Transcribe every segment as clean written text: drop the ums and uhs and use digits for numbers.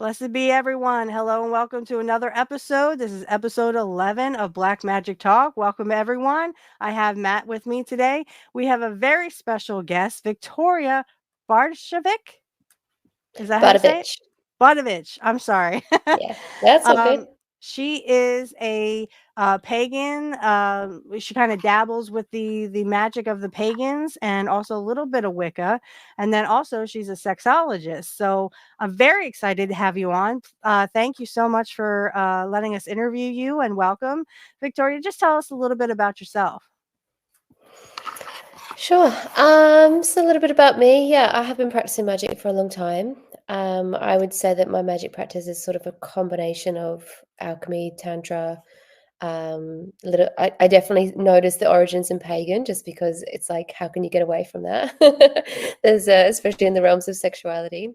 Blessed be everyone. Hello and welcome to another episode. This is episode 11 of Black Magic Talk. Welcome everyone. I have Matt with me today. We have a very special guest, Victoria Bardovic. Is that how you say it? Bardovic. Bardovic. I'm sorry. Yeah, that's all good. um, she is a pagan. She kind of dabbles with the magic of the pagans and also a little bit of Wicca. And then also she's a sexologist. So I'm very excited to have you on. Thank you so much for letting us interview you and welcome. Victoria, just tell us a little bit about yourself. Sure. So a little bit about me. Yeah, I have been practicing magic for a long time. I would say that my magic practice is sort of a combination of alchemy, tantra. I definitely noticed the origins in pagan, just because it's like, how can you get away from that? There's especially in the realms of sexuality.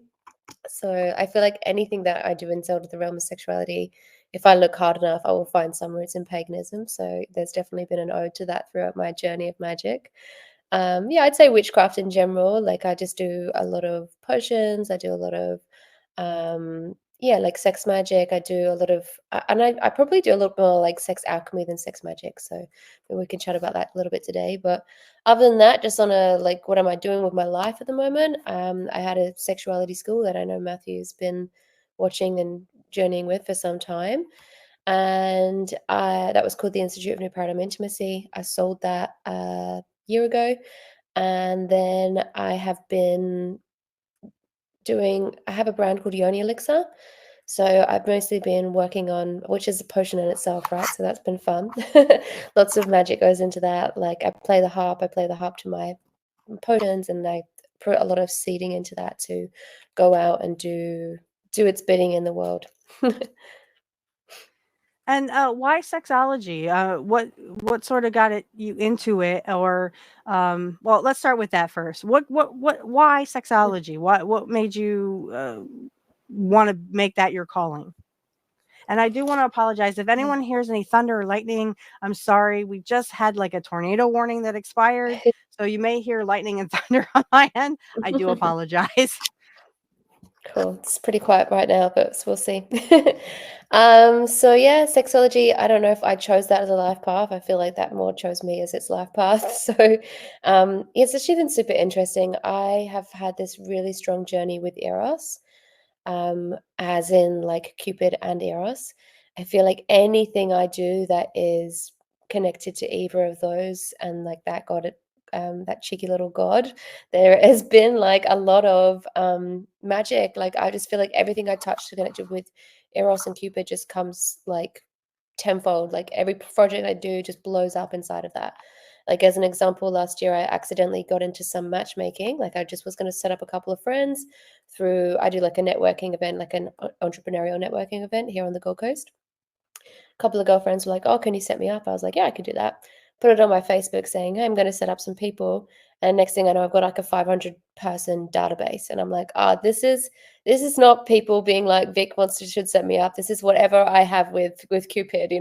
So I feel like anything that I do in sort of the realm of sexuality, if I look hard enough, I will find some roots in paganism. So there's definitely been an ode to that throughout my journey of magic. Yeah, I'd say witchcraft in general. Like I just do a lot of potions. I do a lot of yeah, like sex magic. I do a lot of and I probably do a little more like sex alchemy than sex magic. So maybe we can chat about that a little bit today. But other than that, just on a like what am I doing with my life at the moment? I had a sexuality school that I know Matthew's been watching and journeying with for some time. And that was called the Institute of New Paradigm Intimacy. I sold that year ago. And then I have been I have a brand called Yoni Elixir. So I've mostly been working on, which is a potion in itself, right? So that's been fun. Lots of magic goes into that. Like I play the harp to my potions, and I put a lot of seeding into that to go out and do its bidding in the world. And why sexology? What sort of got you into it? Or well, let's start with that first. Why sexology? What made you want to make that your calling? And I do want to apologize if anyone hears any thunder or lightning. I'm sorry. We just had like a tornado warning that expired, so you may hear lightning and thunder on my end. I do apologize. Cool. It's pretty quiet right now, but we'll see. So yeah, sexology, I don't know if I chose that as a life path. I feel like that more chose me as its life path. So it's actually been super interesting. I have had this really strong journey with Eros, as in like Cupid and Eros. I feel like anything I do that is connected to either of those and like that god, that cheeky little god, there has been like a lot of magic. Like I just feel like everything I touch connected with Eros and Cupid just comes like tenfold. Like every project I do just blows up inside of that. Like as an example, last year I accidentally got into some matchmaking. Like I just was going to set up a couple of friends through, I do like a networking event, like an entrepreneurial networking event here on the Gold Coast. A couple of girlfriends were like, "Oh, can you set me up?" I was like, "Yeah, I can do that." Put it on my Facebook saying, "Hey, I'm going to set up some people." And next thing I know, I've got like a 500 person database, and I'm like, this is not people being like, Vic wants to should set me up. This is whatever I have with Cupid,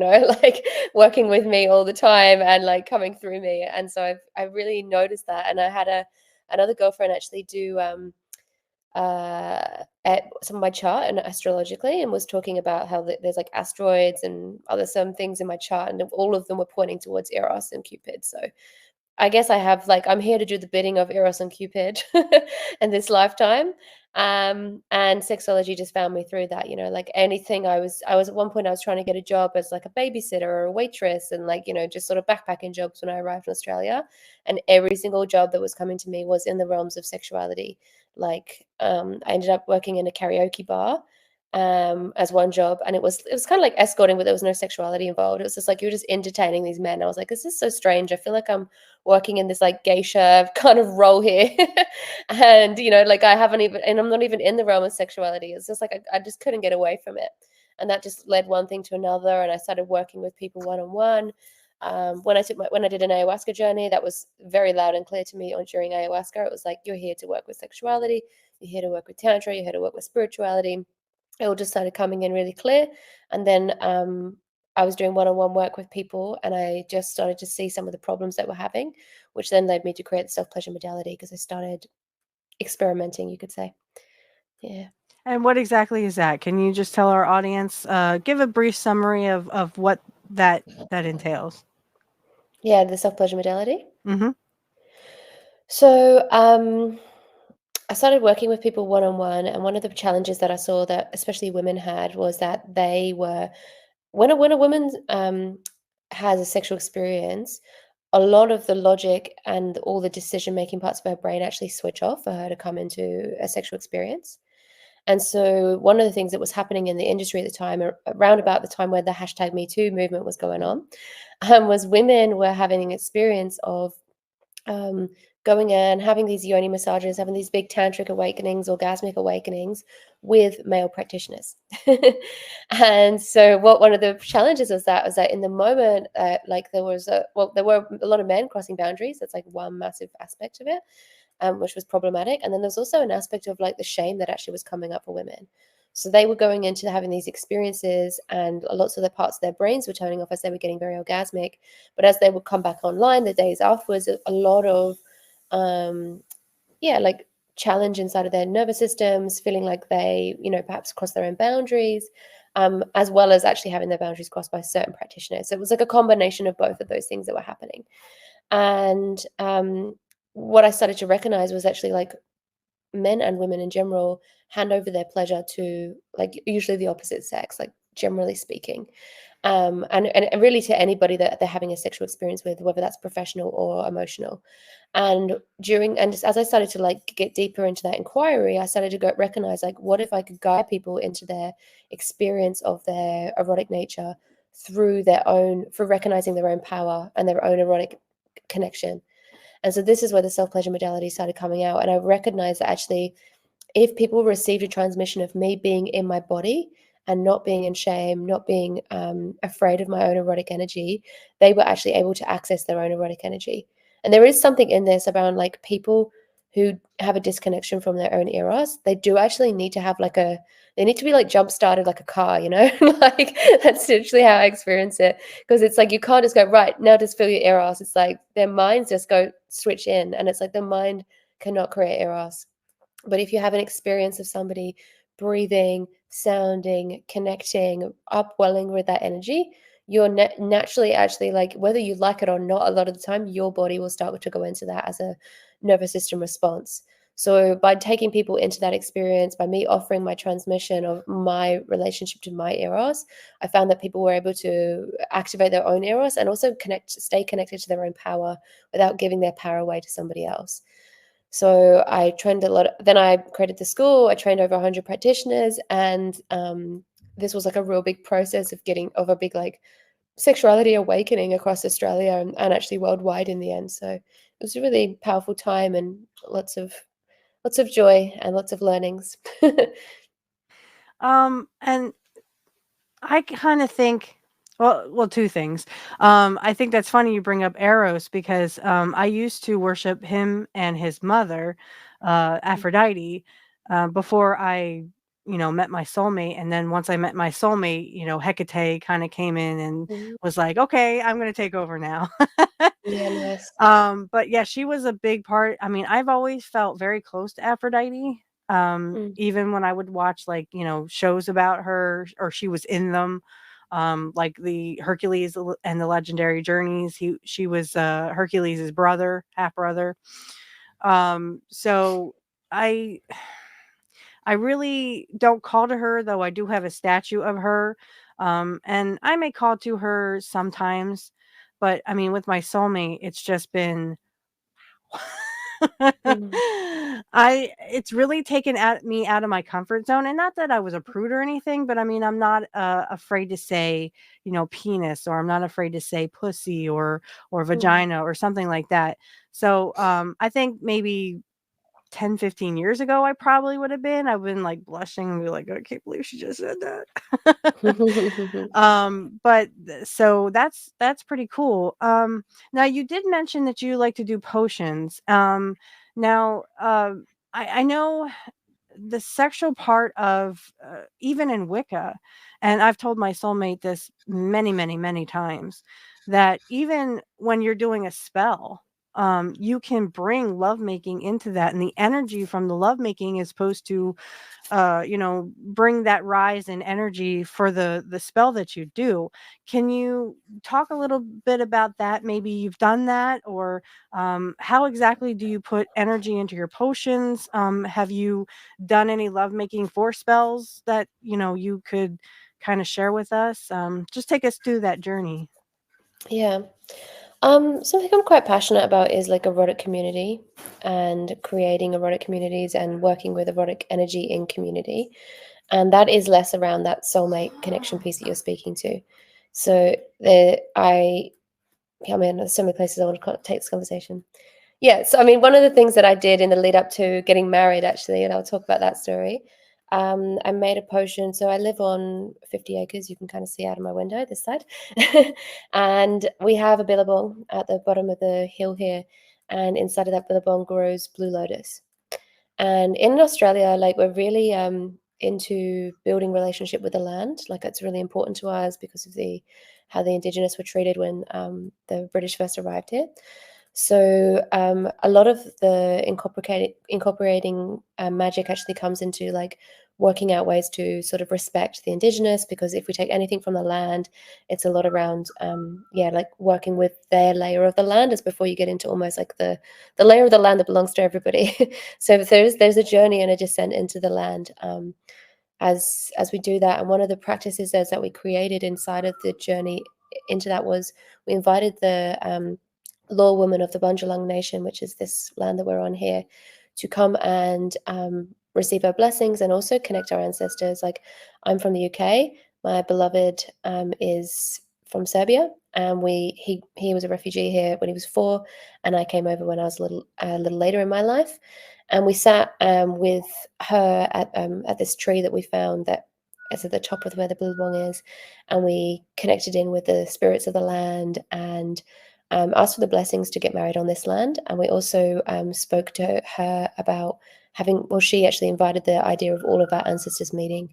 like working with me all the time and like coming through me. And so I really noticed that, and I had another girlfriend actually do at some of my chart and astrologically, and was talking about how there's like asteroids and other some things in my chart, and all of them were pointing towards Eros and Cupid. So I guess I have like, I'm here to do the bidding of Eros and Cupid in this lifetime. And sexology just found me through that, like anything. I was at one point I was trying to get a job as like a babysitter or a waitress, and like, just sort of backpacking jobs when I arrived in Australia. And every single job that was coming to me was in the realms of sexuality. Like I ended up working in a karaoke bar as one job, and it was kind of like escorting, but there was no sexuality involved. It was just like you were just entertaining these men. I was like, this is so strange. I feel like I'm working in this like geisha kind of role here. And like I haven't even, and I'm not even in the realm of sexuality. It's just like I just couldn't get away from it. And that just led one thing to another, and I started working with people one-on-one. When I did an ayahuasca journey, that was very loud and clear to me during ayahuasca. It was like, you're here to work with sexuality, you're here to work with tantra, you're here to work with spirituality. It all just started coming in really clear. And then I was doing one-on-one work with people, and I just started to see some of the problems that we're having, which then led me to create the self-pleasure modality, because I started experimenting, you could say. Yeah. And what exactly is that? Can you just tell our audience, give a brief summary of what that entails? Yeah, the self pleasure modality. Mhm. So, I started working with people one on one, and one of the challenges that I saw that especially women had was that they were when a woman has a sexual experience, a lot of the logic and all the decision making parts of her brain actually switch off for her to come into a sexual experience. And so, one of the things that was happening in the industry at the time, around about the time where the hashtag Me Too movement was going on, was women were having an experience of um, going in, having these yoni massages, having these big tantric awakenings, orgasmic awakenings with male practitioners. And so, what one of the challenges was that in the moment, like there were a lot of men crossing boundaries. That's like one massive aspect of it, which was problematic. And then there's also an aspect of like the shame that actually was coming up for women. So they were going into having these experiences, and lots of the parts of their brains were turning off as they were getting very orgasmic. But as they would come back online the days afterwards, a lot of, um, yeah, like challenge inside of their nervous systems, feeling like they, perhaps cross their own boundaries, as well as actually having their boundaries crossed by certain practitioners. So it was like a combination of both of those things that were happening. And what I started to recognize was actually like men and women in general hand over their pleasure to like usually the opposite sex, like generally speaking. And really to anybody that they're having a sexual experience with, whether that's professional or emotional. And as I started to like get deeper into that inquiry, I started to recognize like, what if I could guide people into their experience of their erotic nature through recognizing their own power and their own erotic connection. And so this is where the self pleasure modality started coming out. And I recognized that actually, if people received a transmission of me being in my body and not being in shame, not being afraid of my own erotic energy, they were actually able to access their own erotic energy. And there is something in this around like people who have a disconnection from their own eros. They do actually need to have they need to be like jump started like a car, like that's literally how I experience it. Because it's like you can't just go, right, now just feel your eros. It's like their minds just go switch in. And it's like the mind cannot create eros. But if you have an experience of somebody breathing, sounding, connecting, upwelling with that energy, you're naturally actually like, whether you like it or not, a lot of the time, your body will start to go into that as a nervous system response. So by taking people into that experience, by me offering my transmission of my relationship to my eros, I found that people were able to activate their own eros and also stay connected to their own power without giving their power away to somebody else. So I trained a lot. Then I created the school. I trained over 100 practitioners, and this was like a real big process of a big like sexuality awakening across Australia and actually worldwide in the end. So it was a really powerful time and lots of joy and lots of learnings. And I kind of think, well, two things. I think that's funny you bring up Eros because I used to worship him and his mother, Aphrodite, before I, met my soulmate. And then once I met my soulmate, Hecate kind of came in and Mhm. was like, okay, I'm going to take over now. Yeah, nice. But yeah, she was a big part. I mean, I've always felt very close to Aphrodite. Mm, Even when I would watch like, shows about her or she was in them, like the and the Legendary Journeys. She was Hercules' brother, half brother. So I I really don't call to her, though I do have a statue of her. And I may call to her sometimes, but I mean with my soulmate, it's just been mm, it's really taken me out of my comfort zone, and not that I was a prude or anything, but I mean, I'm not, afraid to say, penis, or I'm not afraid to say pussy or mm. vagina or something like that. So, I think maybe 10, 15 years ago, I probably would have been. I've been like blushing and be like, I can't believe she just said that. But so that's pretty cool. Now you did mention that you like to do potions. Now, I know the sexual part of even in Wicca, and I've told my soulmate this many, many, many times, that even when you're doing a spell, you can bring lovemaking into that, and the energy from the lovemaking is supposed to bring that rise in energy for the spell that you do. Can you talk a little bit about that? Maybe you've done that, or how exactly do you put energy into your potions? Have you done any lovemaking force spells that you could kind of share with us? Just take us through that journey. Yeah. Something I'm quite passionate about is like erotic community and creating erotic communities and working with erotic energy in community. And that is less around that soulmate connection piece that you're speaking to. So I mean, there's so many places I want to take this conversation. Yeah, so I mean, one of the things that I did in the lead up to getting married, actually, and I'll talk about that story. I made a potion. So I live on 50 acres. You can kind of see out of my window this side, and we have a billabong at the bottom of the hill here, and inside of that billabong grows blue lotus. And in Australia, like we're really into building relationship with the land. Like it's really important to us because of the how the Indigenous were treated when the British first arrived here. So a lot of the incorporating magic actually comes into like working out ways to sort of respect the Indigenous, because if we take anything from the land, it's a lot around like working with their layer of the land as before you get into almost like the layer of the land that belongs to everybody. So there's a journey and a descent into the land as we do that. And one of the practices that we created inside of the journey into that was we invited the law women of the Bundjalung Nation, which is this land that we're on here, to come and receive our blessings and also connect our ancestors. Like I'm from the UK, my beloved is from Serbia, and he was a refugee here when he was 4, and I came over when I was a little later in my life. And we sat with her at this tree that we found that is at the top of where the billabong is, and we connected in with the spirits of the land and asked for the blessings to get married on this land. And we also spoke to her about having, well, she actually invited the idea of all of our ancestors meeting.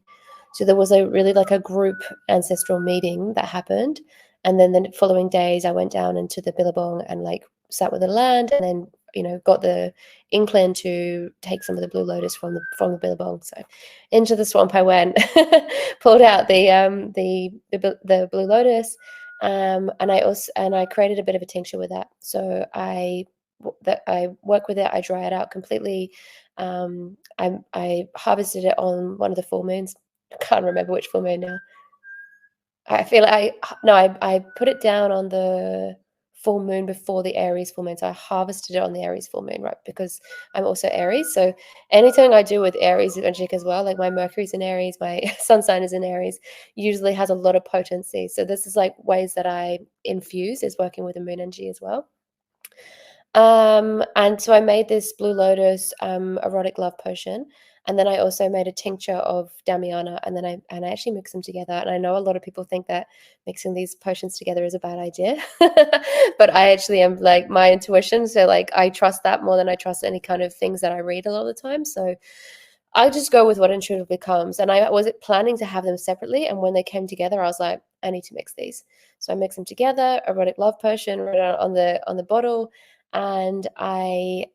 So there was a really like a group ancestral meeting that happened. And then the following days, I went down into the billabong and like sat with the land, and then got the inkling to take some of the blue lotus from the billabong. So into the swamp I went, pulled out the blue lotus, and I created a bit of a tincture with that. So I work with it. I dry it out completely. I harvested it on one of the full moons. I can't remember which full moon now. I feel like I put it down on the full moon before the Aries full moon. So I harvested it on the Aries full moon, right? Because I'm also Aries. So anything I do with Aries magic as well, like my Mercury's in Aries, my sun sign is in Aries, usually has a lot of potency. So this is like ways that I infuse is working with the moon energy as well. And so I made this blue lotus erotic love potion, and then I also made a tincture of Damiana, and then I actually mixed them together. And I know a lot of people think that mixing these potions together is a bad idea, but I actually am like my intuition, so like I trust that more than I trust any kind of things that I read a lot of the time. So I just go with what intuitively comes. And I was planning to have them separately, and when they came together, I was like, I need to mix these. So I mixed them together, erotic love potion right on the bottle, and I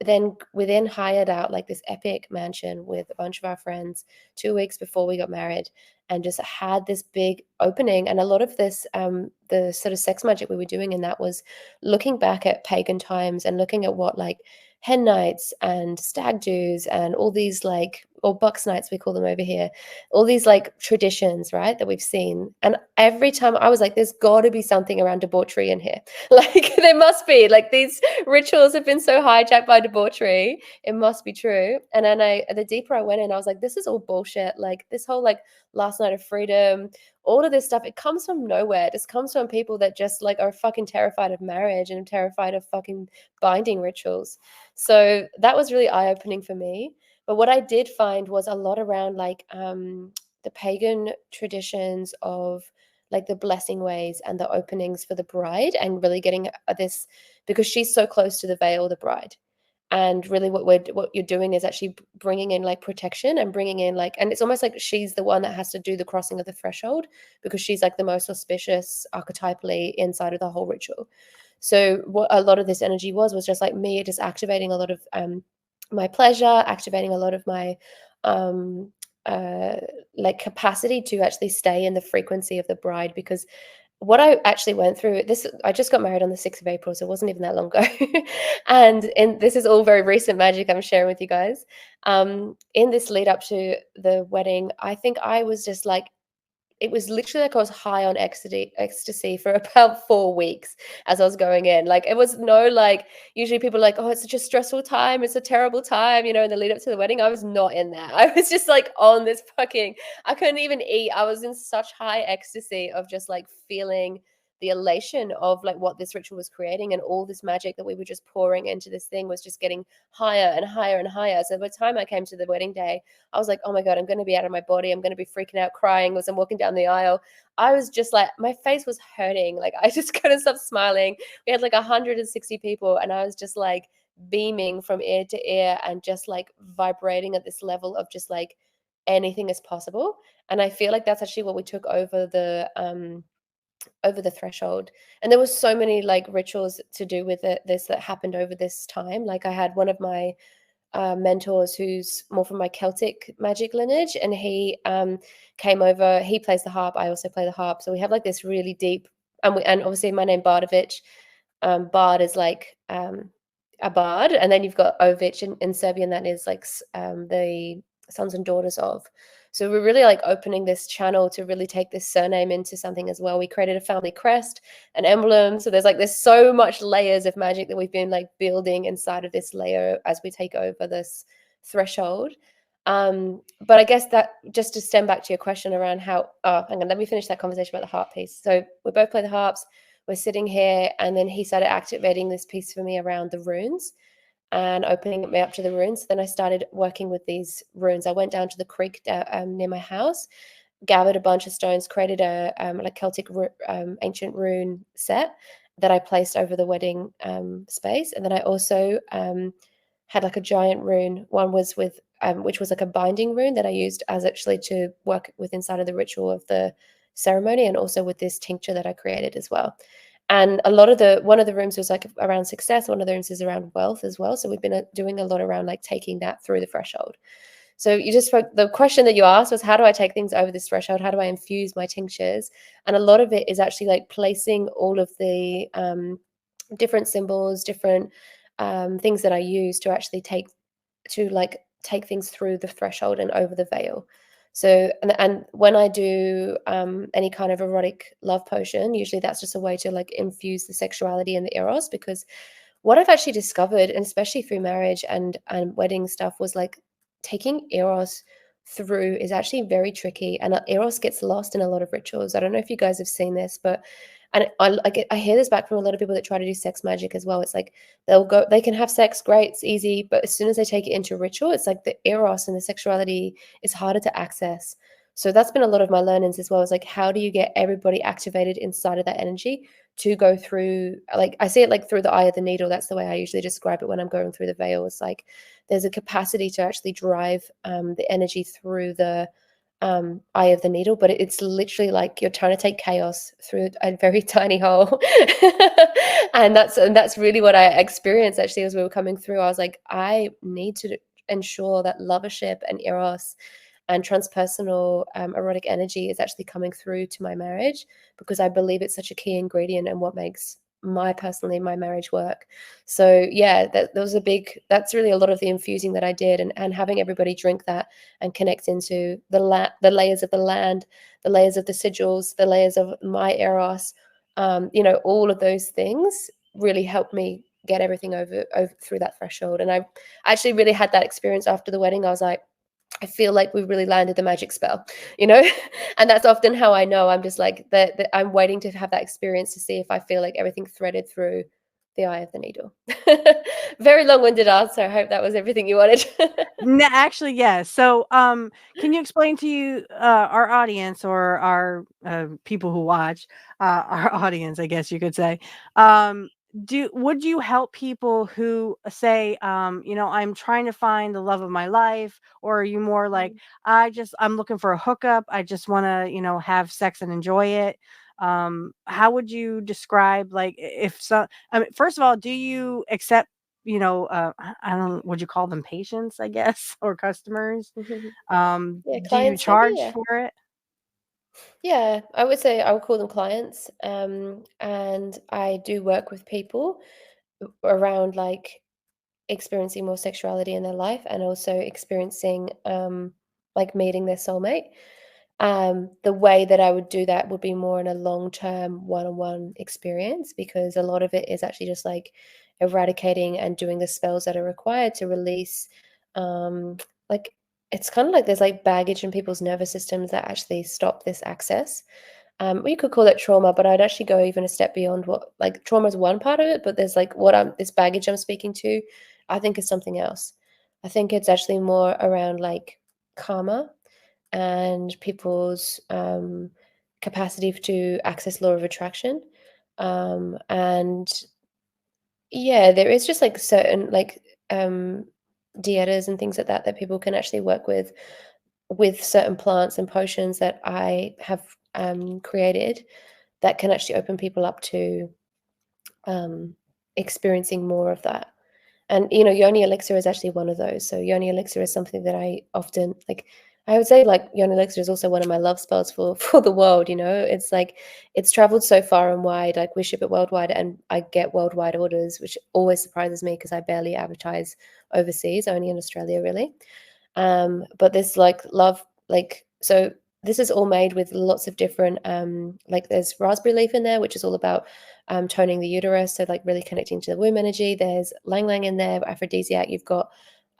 then we then hired out like this epic mansion with a bunch of our friends 2 weeks before we got married, and just had this big opening. And a lot of this the sort of sex magic we were doing in that was looking back at pagan times and looking at what like hen nights and stag do's and all these like, or bucks nights we call them over here, all these like traditions, right, that we've seen. And every time I was like, there's got to be something around debauchery in here. Like there must be, like these rituals have been so hijacked by debauchery, it must be true. And then the deeper I went in, I was like, this is all bullshit. Like this whole like last night of freedom, all of this stuff, it comes from nowhere. It just comes from people that just like are fucking terrified of marriage and terrified of fucking binding rituals. So that was really eye-opening for me. But what I did find was a lot around like the pagan traditions of like the blessing ways and the openings for the bride, and really getting this, because she's so close to the veil, the bride. And really what you're doing is actually bringing in like protection and bringing in like, and it's almost like she's the one that has to do the crossing of the threshold, because she's like the most auspicious archetypally inside of the whole ritual. So what a lot of this energy was just like me just activating a lot of my pleasure, activating a lot of my um, uh, like capacity to actually stay in the frequency of the bride. Because what I actually went through, this I just got married on the 6th of April, so it wasn't even that long ago. And this is all very recent magic I'm sharing with you guys. In this lead up to the wedding, I think I was just like, it was literally like I was high on ecstasy for about 4 weeks as I was going in. Like it was no like, usually people are like, oh, it's such a stressful time, it's a terrible time, in the lead up to the wedding. I was not in that. I was just like on this fucking, I couldn't even eat. I was in such high ecstasy of just like feeling the elation of like what this ritual was creating, and all this magic that we were just pouring into this thing was just getting higher and higher and higher. So by the time I came to the wedding day, I was like, oh my God, I'm going to be out of my body. I'm going to be freaking out, crying as I'm walking down the aisle. I was just like, my face was hurting. Like, I just couldn't stop smiling. We had like 160 people, and I was just like beaming from ear to ear and just like vibrating at this level of just like anything is possible. And I feel like that's actually what we took over the threshold. And there was so many like rituals to do with this that happened over this time. Like I had one of my mentors who's more from my Celtic magic lineage, and he came over. He plays the harp. I also play the harp, so we have like this really deep. And obviously my name Bardovic. Bard is like a bard, and then you've got Ovic in Serbian, that is like the sons and daughters of. So we're really like opening this channel to really take this surname into something as well. We created a family crest, an emblem. So there's so much layers of magic that we've been like building inside of this layer as we take over this threshold. But I guess that, just to stem back to your question around how, hang on, let me finish that conversation about the harp piece. So we both play the harps, we're sitting here, and then he started activating this piece for me around the runes and opening me up to the runes. Then I started working with these runes. I went down to the creek near my house, gathered a bunch of stones, created a like Celtic ancient rune set that I placed over the wedding space. And then I also had like a giant rune. One was with which was like a binding rune that I used as actually to work with inside of the ritual of the ceremony, and also with this tincture that I created as well. And one of the rooms was like around success, one of the rooms is around wealth as well. So we've been doing a lot around like taking that through the threshold. So you just spoke, the question that you asked was, how do I take things over this threshold? How do I infuse my tinctures? And a lot of it is actually like placing all of the different symbols, different things that I use to actually take things through the threshold and over the veil. So, and when I do any kind of erotic love potion, usually that's just a way to like infuse the sexuality and the eros. Because what I've actually discovered, and especially through marriage and wedding stuff, was like taking eros through is actually very tricky, and eros gets lost in a lot of rituals. I don't know if you guys have seen this, but and I hear this back from a lot of people that try to do sex magic as well. It's like they can have sex, great, it's easy, but as soon as they take it into ritual, it's like the eros and the sexuality is harder to access. So that's been a lot of my learnings as well. Is like, how do you get everybody activated inside of that energy to go through? Like I see it like through the eye of the needle. That's the way I usually describe it when I'm going through the veil. It's like there's a capacity to actually drive the energy through the eye of the needle, but it's literally like you're trying to take chaos through a very tiny hole. And that's really what I experienced actually as we were coming through. I was like, I need to ensure that lovership and eros and transpersonal erotic energy is actually coming through to my marriage, because I believe it's such a key ingredient and what makes my marriage work. So yeah, that's really a lot of the infusing that I did, and having everybody drink that and connect into the layers of the land, the layers of the sigils, the layers of my eros, all of those things really helped me get everything over through that threshold. And I actually really had that experience after the wedding. I was like, I feel like we really landed the magic spell, and that's often how I know. I'm just like I'm waiting to have that experience to see if I feel like everything threaded through the eye of the needle. Very long-winded answer. I hope that was everything you wanted. No, actually, yes. So, can you explain to our audience, or our people who watch, our audience, I guess you could say, would you help people who say, I'm trying to find the love of my life, or are you more like, I'm looking for a hookup, I just want to, have sex and enjoy it? How would you describe, like, if so? I mean, first of all, do you accept, I don't, would you call them patients, I guess, or customers? Yeah, Do you clients maybe. charge Yeah. for it? Yeah, I would say I would call them clients. And I do work with people around like experiencing more sexuality in their life and also experiencing like meeting their soulmate. The way that I would do that would be more in a long-term one-on-one experience because a lot of it is actually just like eradicating and doing the spells that are required to release um like it's kind of like there's like baggage in people's nervous systems that actually stop this access. We could call it trauma, but I'd actually go even a step beyond what like trauma is one part of it, but there's like what I'm this baggage I'm speaking to, I think is something else. I think it's actually more around like karma and people's capacity to access law of attraction. And yeah, there is just like certain like dietas and things like that that people can actually work with certain plants and potions that I have created that can actually open people up to um, experiencing more of that. And yoni elixir is actually one of those. So yoni elixir is something that I often like. I would say like yoni elixir is also one of my love spells for for the world. It's like it's traveled so far and wide. Like we ship it worldwide, and I get worldwide orders, which always surprises me because I barely advertise overseas, only in Australia, really. But this like love, like so this is all made with lots of different like there's raspberry leaf in there, which is all about toning the uterus, so like really connecting to the womb energy. There's lang lang in there, aphrodisiac. You've got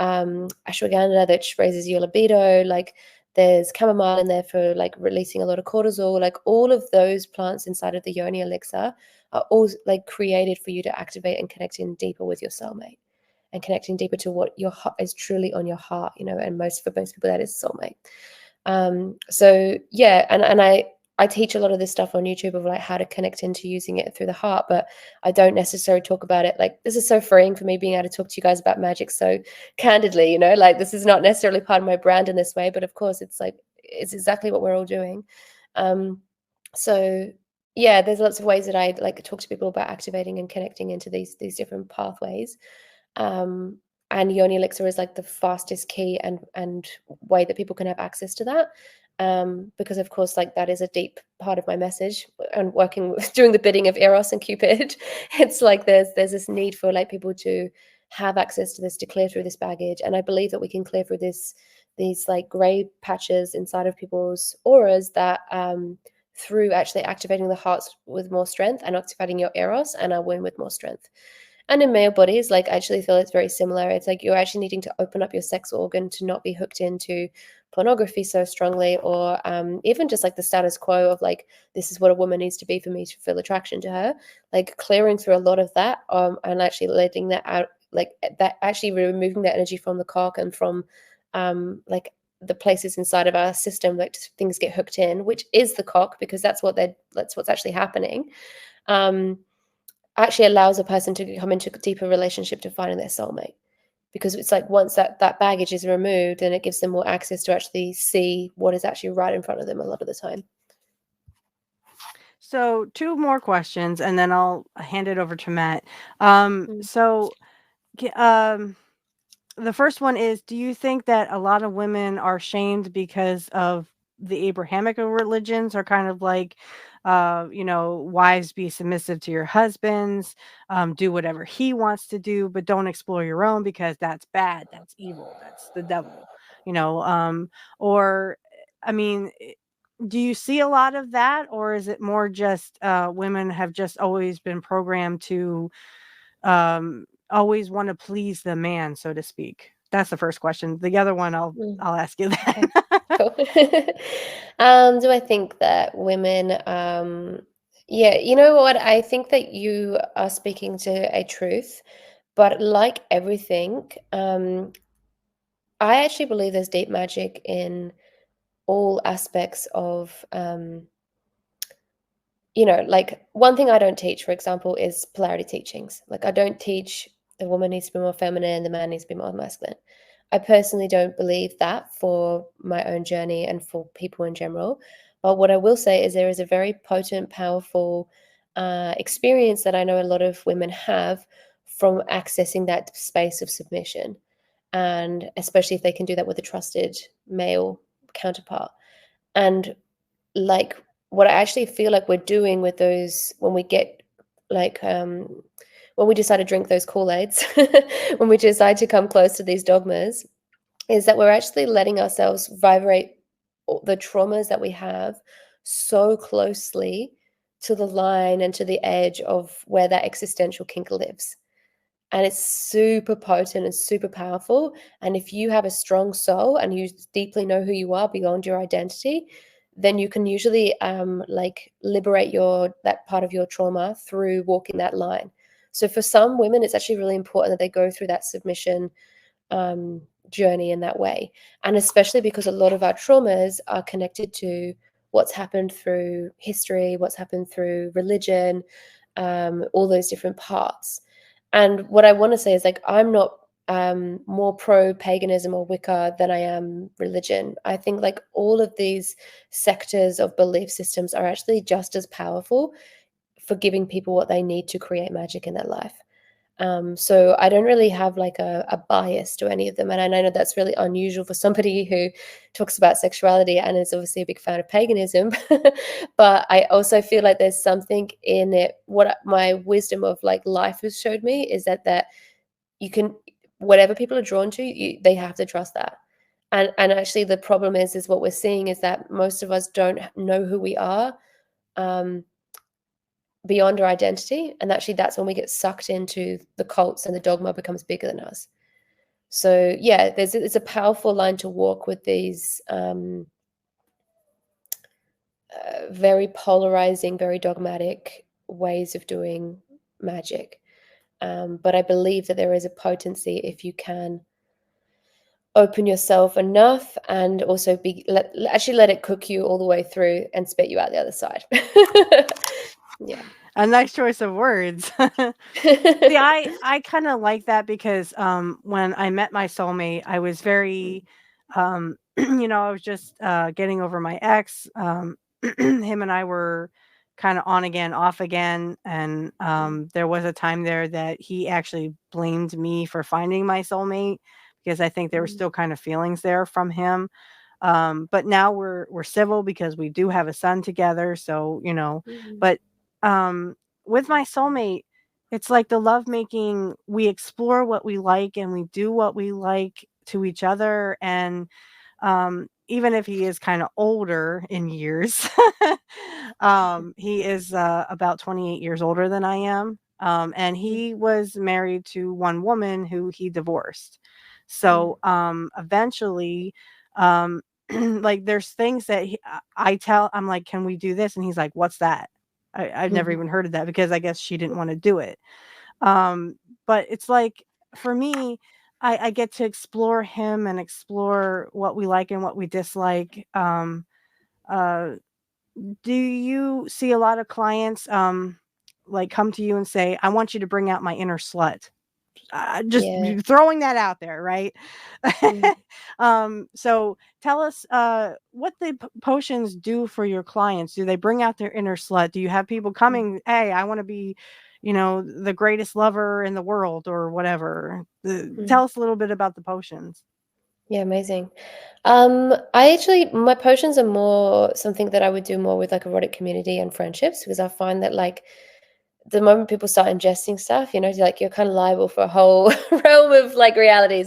ashwagandha, that raises your libido. Like there's chamomile in there for like releasing a lot of cortisol. Like all of those plants inside of the yoni elixir are all like created for you to activate and connect in deeper with your soulmate and connecting deeper to what your heart is truly on your heart, and for most people that is soulmate. So yeah, and I teach a lot of this stuff on YouTube of like how to connect into using it through the heart, but I don't necessarily talk about it. Like this is so freeing for me being able to talk to you guys about magic so candidly, like this is not necessarily part of my brand in this way, but of course it's like it's exactly what we're all doing. Um, so yeah, there's lots of ways that I like talk to people about activating and connecting into these different pathways. Um, and Yoni Elixir is like the fastest key and way that people can have access to that. Because of course, like that is a deep part of my message and working doing the bidding of Eros and Cupid. It's like there's this need for like people to have access to this, to clear through this baggage. And I believe that we can clear through these like gray patches inside of people's auras that through actually activating the hearts with more strength and activating your Eros and our womb with more strength. And in male bodies, like I actually feel it's very similar. It's like you're actually needing to open up your sex organ to not be hooked into pornography so strongly, or even just like the status quo of like this is what a woman needs to be for me to feel attraction to her. Like clearing through a lot of that, and actually letting that out, like that actually removing that energy from the cock and from like the places inside of our system that things get hooked in, which is the cock, because that's what's actually happening. Um, Actually allows a person to come into a deeper relationship to finding their soulmate, because it's like once that baggage is removed, then it gives them more access to actually see what is actually right in front of them a lot of the time. So, two more questions, and then I'll hand it over to Matt. Mm. So, the first one is, do you think that a lot of women are shamed because of the Abrahamic religions are kind of like, wives be submissive to your husbands, do whatever he wants to do, but don't explore your own because that's bad, that's evil, that's the devil, you know, or, I mean, do you see a lot of that, or is it more just women have just always been programmed to always want to please the man, so to speak? That's the first question. The other one, I'll Mm. I'll ask you Okay, that. cool. Do I think that women, yeah, you know what? I think that you are speaking to a truth, but like everything, I actually believe there's deep magic in all aspects of like one thing I don't teach, for example, is polarity teachings. Like I don't teach the woman needs to be more feminine, the man needs to be more masculine. I personally don't believe that for my own journey and for people in general. But what I will say is there is a very potent, powerful experience that I know a lot of women have from accessing that space of submission. And especially if they can do that with a trusted male counterpart. And like what I actually feel like we're doing with those when we get like when we decide to drink those Kool-Aids, when we decide to come close to these dogmas, is that we're actually letting ourselves vibrate the traumas that we have so closely to the line and to the edge of where that existential kink lives. And it's super potent and super powerful. And if you have a strong soul and you deeply know who you are beyond your identity, then you can usually like liberate that part of your trauma through walking that line. So for some women, it's actually really important that they go through that submission journey in that way. And especially because a lot of our traumas are connected to what's happened through history, what's happened through religion, all those different parts. And what I want to say is like, I'm not more pro paganism or Wicca than I am religion. I think like all of these sectors of belief systems are actually just as powerful for giving people what they need to create magic in their life. So I don't really have like a bias to any of them. And I know that's really unusual for somebody who talks about sexuality and is obviously a big fan of paganism. But I also feel like there's something in it. What my wisdom of like life has showed me is that you can, whatever people are drawn to, they have to trust that. And actually the problem is what we're seeing is that most of us don't know who we are. Beyond our identity, and actually that's when we get sucked into the cults and the dogma becomes bigger than us. So yeah, it's a powerful line to walk with these very polarizing, very dogmatic ways of doing magic. But I believe that there is a potency if you can open yourself enough and also actually let it cook you all the way through and spit you out the other side. Yeah. A nice choice of words. See, I kind of like that because when I met my soulmate, I was very I was just getting over my ex. Him and I were kind of on again, off again, and there was a time there that he actually blamed me for finding my soulmate because I think there were still kind of feelings there from him. But now we're civil because we do have a son together, so but um with my soulmate, it's like the lovemaking, we explore what we like and we do what we like to each other. And even if he is kind of older in years, he is about 28 years older than I am. And he was married to one woman who he divorced. So eventually, like there's things that I'm like, can we do this? And he's like, what's that? I've never even heard of that because I guess she didn't want to do it. But it's like for me, I get to explore him and explore what we like and what we dislike. Uh, do you see a lot of clients like come to you and say, I want you to bring out my inner slut? Just Yeah. throwing that out there, right? Mm. So tell us what the potions do for your clients. Do they bring out their inner slut? Do you have people coming, hey, I want to be, the greatest lover in the world or whatever? Tell us a little bit about the potions. Yeah, amazing. My potions are more something that I would do more with like erotic community and friendships because I find that like the moment people start ingesting stuff, like you're kind of liable for a whole realm of like realities.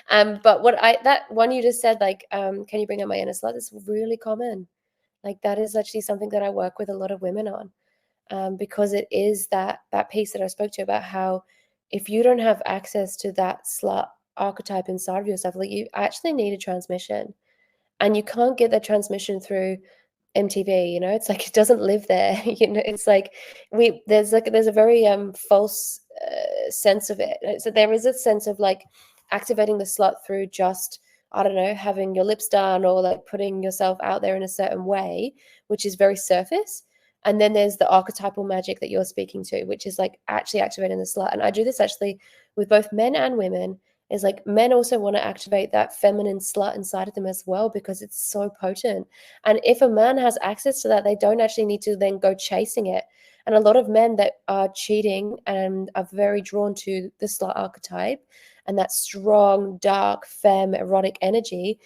But that one you just said, like, can you bring out my inner slut? It's really common. Like that is actually something that I work with a lot of women on. Because it is that piece that I spoke to you about how if you don't have access to that slut archetype inside of yourself, like you actually need a transmission, and you can't get that transmission through MTV. It's like it doesn't live there. It's like there's a very false sense of it. So there is a sense of like activating the slut through just, I don't know, having your lips done or like putting yourself out there in a certain way, which is very surface. And then there's the archetypal magic that you're speaking to, which is like actually activating the slut. And I do this actually with both men and women. is like men also want to activate that feminine slut inside of them as well because it's so potent. And if a man has access to that, they don't actually need to then go chasing it. And a lot of men that are cheating and are very drawn to the slut archetype and that strong, dark, femme, erotic energy,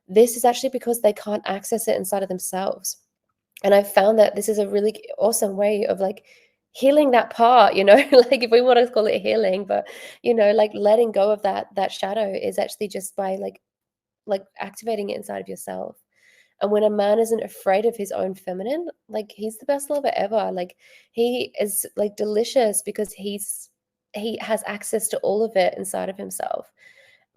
this is actually because they can't access it inside of themselves. And I found that this is a really awesome way of like healing that part, like if we want to call it healing, but like letting go of that shadow is actually just by like activating it inside of yourself. And when a man isn't afraid of his own feminine, like he's the best lover ever. Like he is like delicious because he has access to all of it inside of himself.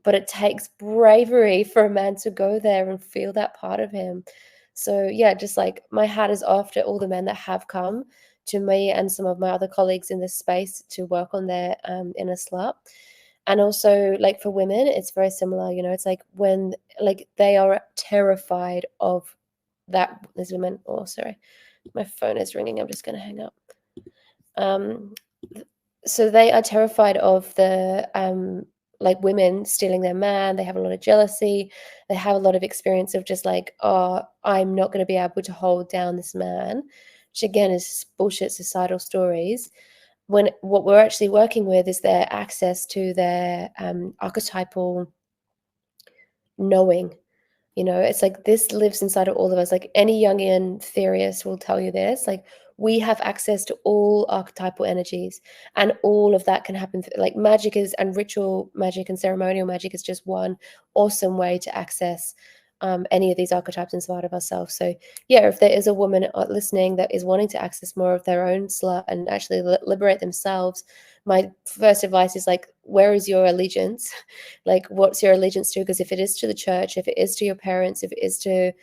But it takes bravery for a man to go there and feel that part of him. So yeah, just like my hat is off to all the men that have come to me and some of my other colleagues in this space to work on their inner slut. And also like for women, it's very similar. It's like when like they are terrified of that. There's women. Oh, sorry, my phone is ringing. I'm just gonna hang up. Um, so they are terrified of the like women stealing their man. They have a lot of jealousy. They have a lot of experience of just like, oh, I'm not going to be able to hold down this man, which again is bullshit societal stories. When what we're actually working with is their access to their archetypal knowing. It's like this lives inside of all of us. Like any Jungian theorist will tell you this. Like we have access to all archetypal energies, and all of that can happen. Like magic is, and ritual magic and ceremonial magic is just one awesome way to access any of these archetypes inside of ourselves. So yeah, if there is a woman listening that is wanting to access more of their own slut and actually liberate themselves, my first advice is like, where is your allegiance? Like, what's your allegiance to? Because if it is to the church, if it is to your parents, if it is to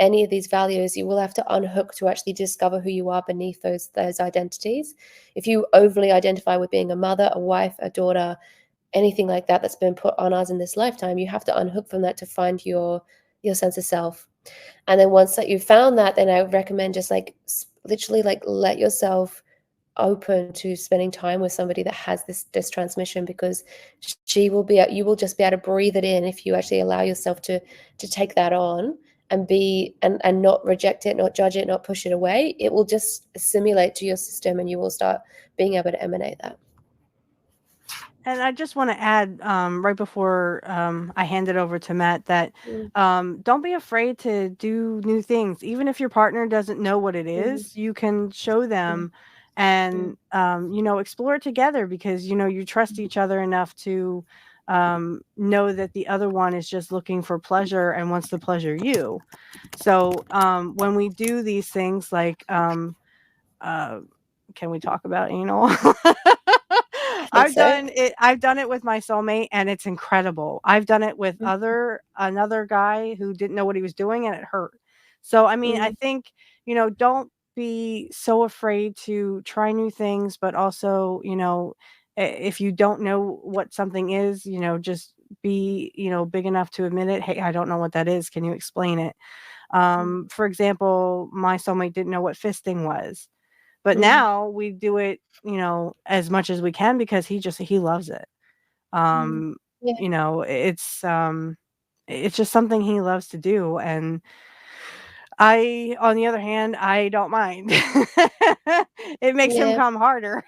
any of these values, you will have to unhook to actually discover who you are beneath those identities. If you overly identify with being a mother, a wife, a daughter, anything like that that's been put on us in this lifetime, you have to unhook from that to find your sense of self. And then once that you've found that, then I would recommend just like literally like let yourself open to spending time with somebody that has this transmission, because you will just be able to breathe it in if you actually allow yourself to take that on and be and not reject it, not judge it, not push it away. It will just assimilate to your system and you will start being able to emanate that. And I just want to add, right before I hand it over to Matt, that Mm, don't be afraid to do new things. Even if your partner doesn't know what it mm, is, you can show mm, them mm, and, explore it together because, you trust each other enough to know that the other one is just looking for pleasure and wants to pleasure you. So when we do these things like, uh, can we talk about anal? I think so. I've done it with my soulmate and it's incredible. I've done it with Mm, another guy who didn't know what he was doing and it hurt. So I mean, I mm, think, don't be so afraid to try new things, but also, if you don't know what something is, just be, big enough to admit it. Hey, I don't know what that is. Can you explain it? mm, For example, my soulmate didn't know what fisting was. But mm, now we do it, as much as we can because he loves it. mm. Um, Yeah, it's just something he loves to do, and I, on the other hand, I don't mind. It makes him yeah. come harder.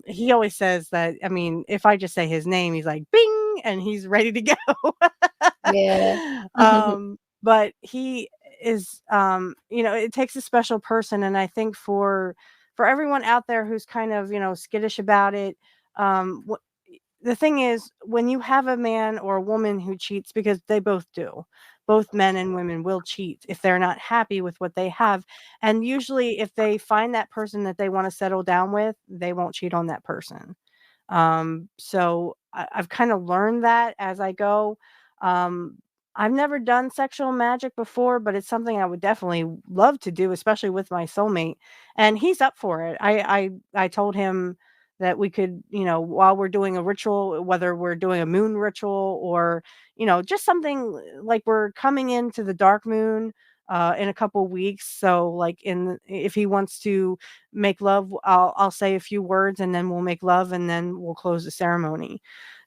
He always says that, I mean, if I just say his name, he's like, "Bing," and he's ready to go. Yeah. But he is, it takes a special person, and I think for everyone out there who's kind of, skittish about it, the thing is, when you have a man or a woman who cheats, because they both do, both men and women will cheat if they're not happy with what they have. And usually, if they find that person that they want to settle down with, they won't cheat on that person. So I've kind of learned that as I go. Um, I've never done sexual magic before, but it's something I would definitely love to do, especially with my soulmate. And he's up for it. I told him that we could, while we're doing a ritual, whether we're doing a moon ritual or, just something like we're coming into the dark moon. in a couple weeks. So like if he wants to make love, I'll say a few words and then we'll make love and then we'll close the ceremony.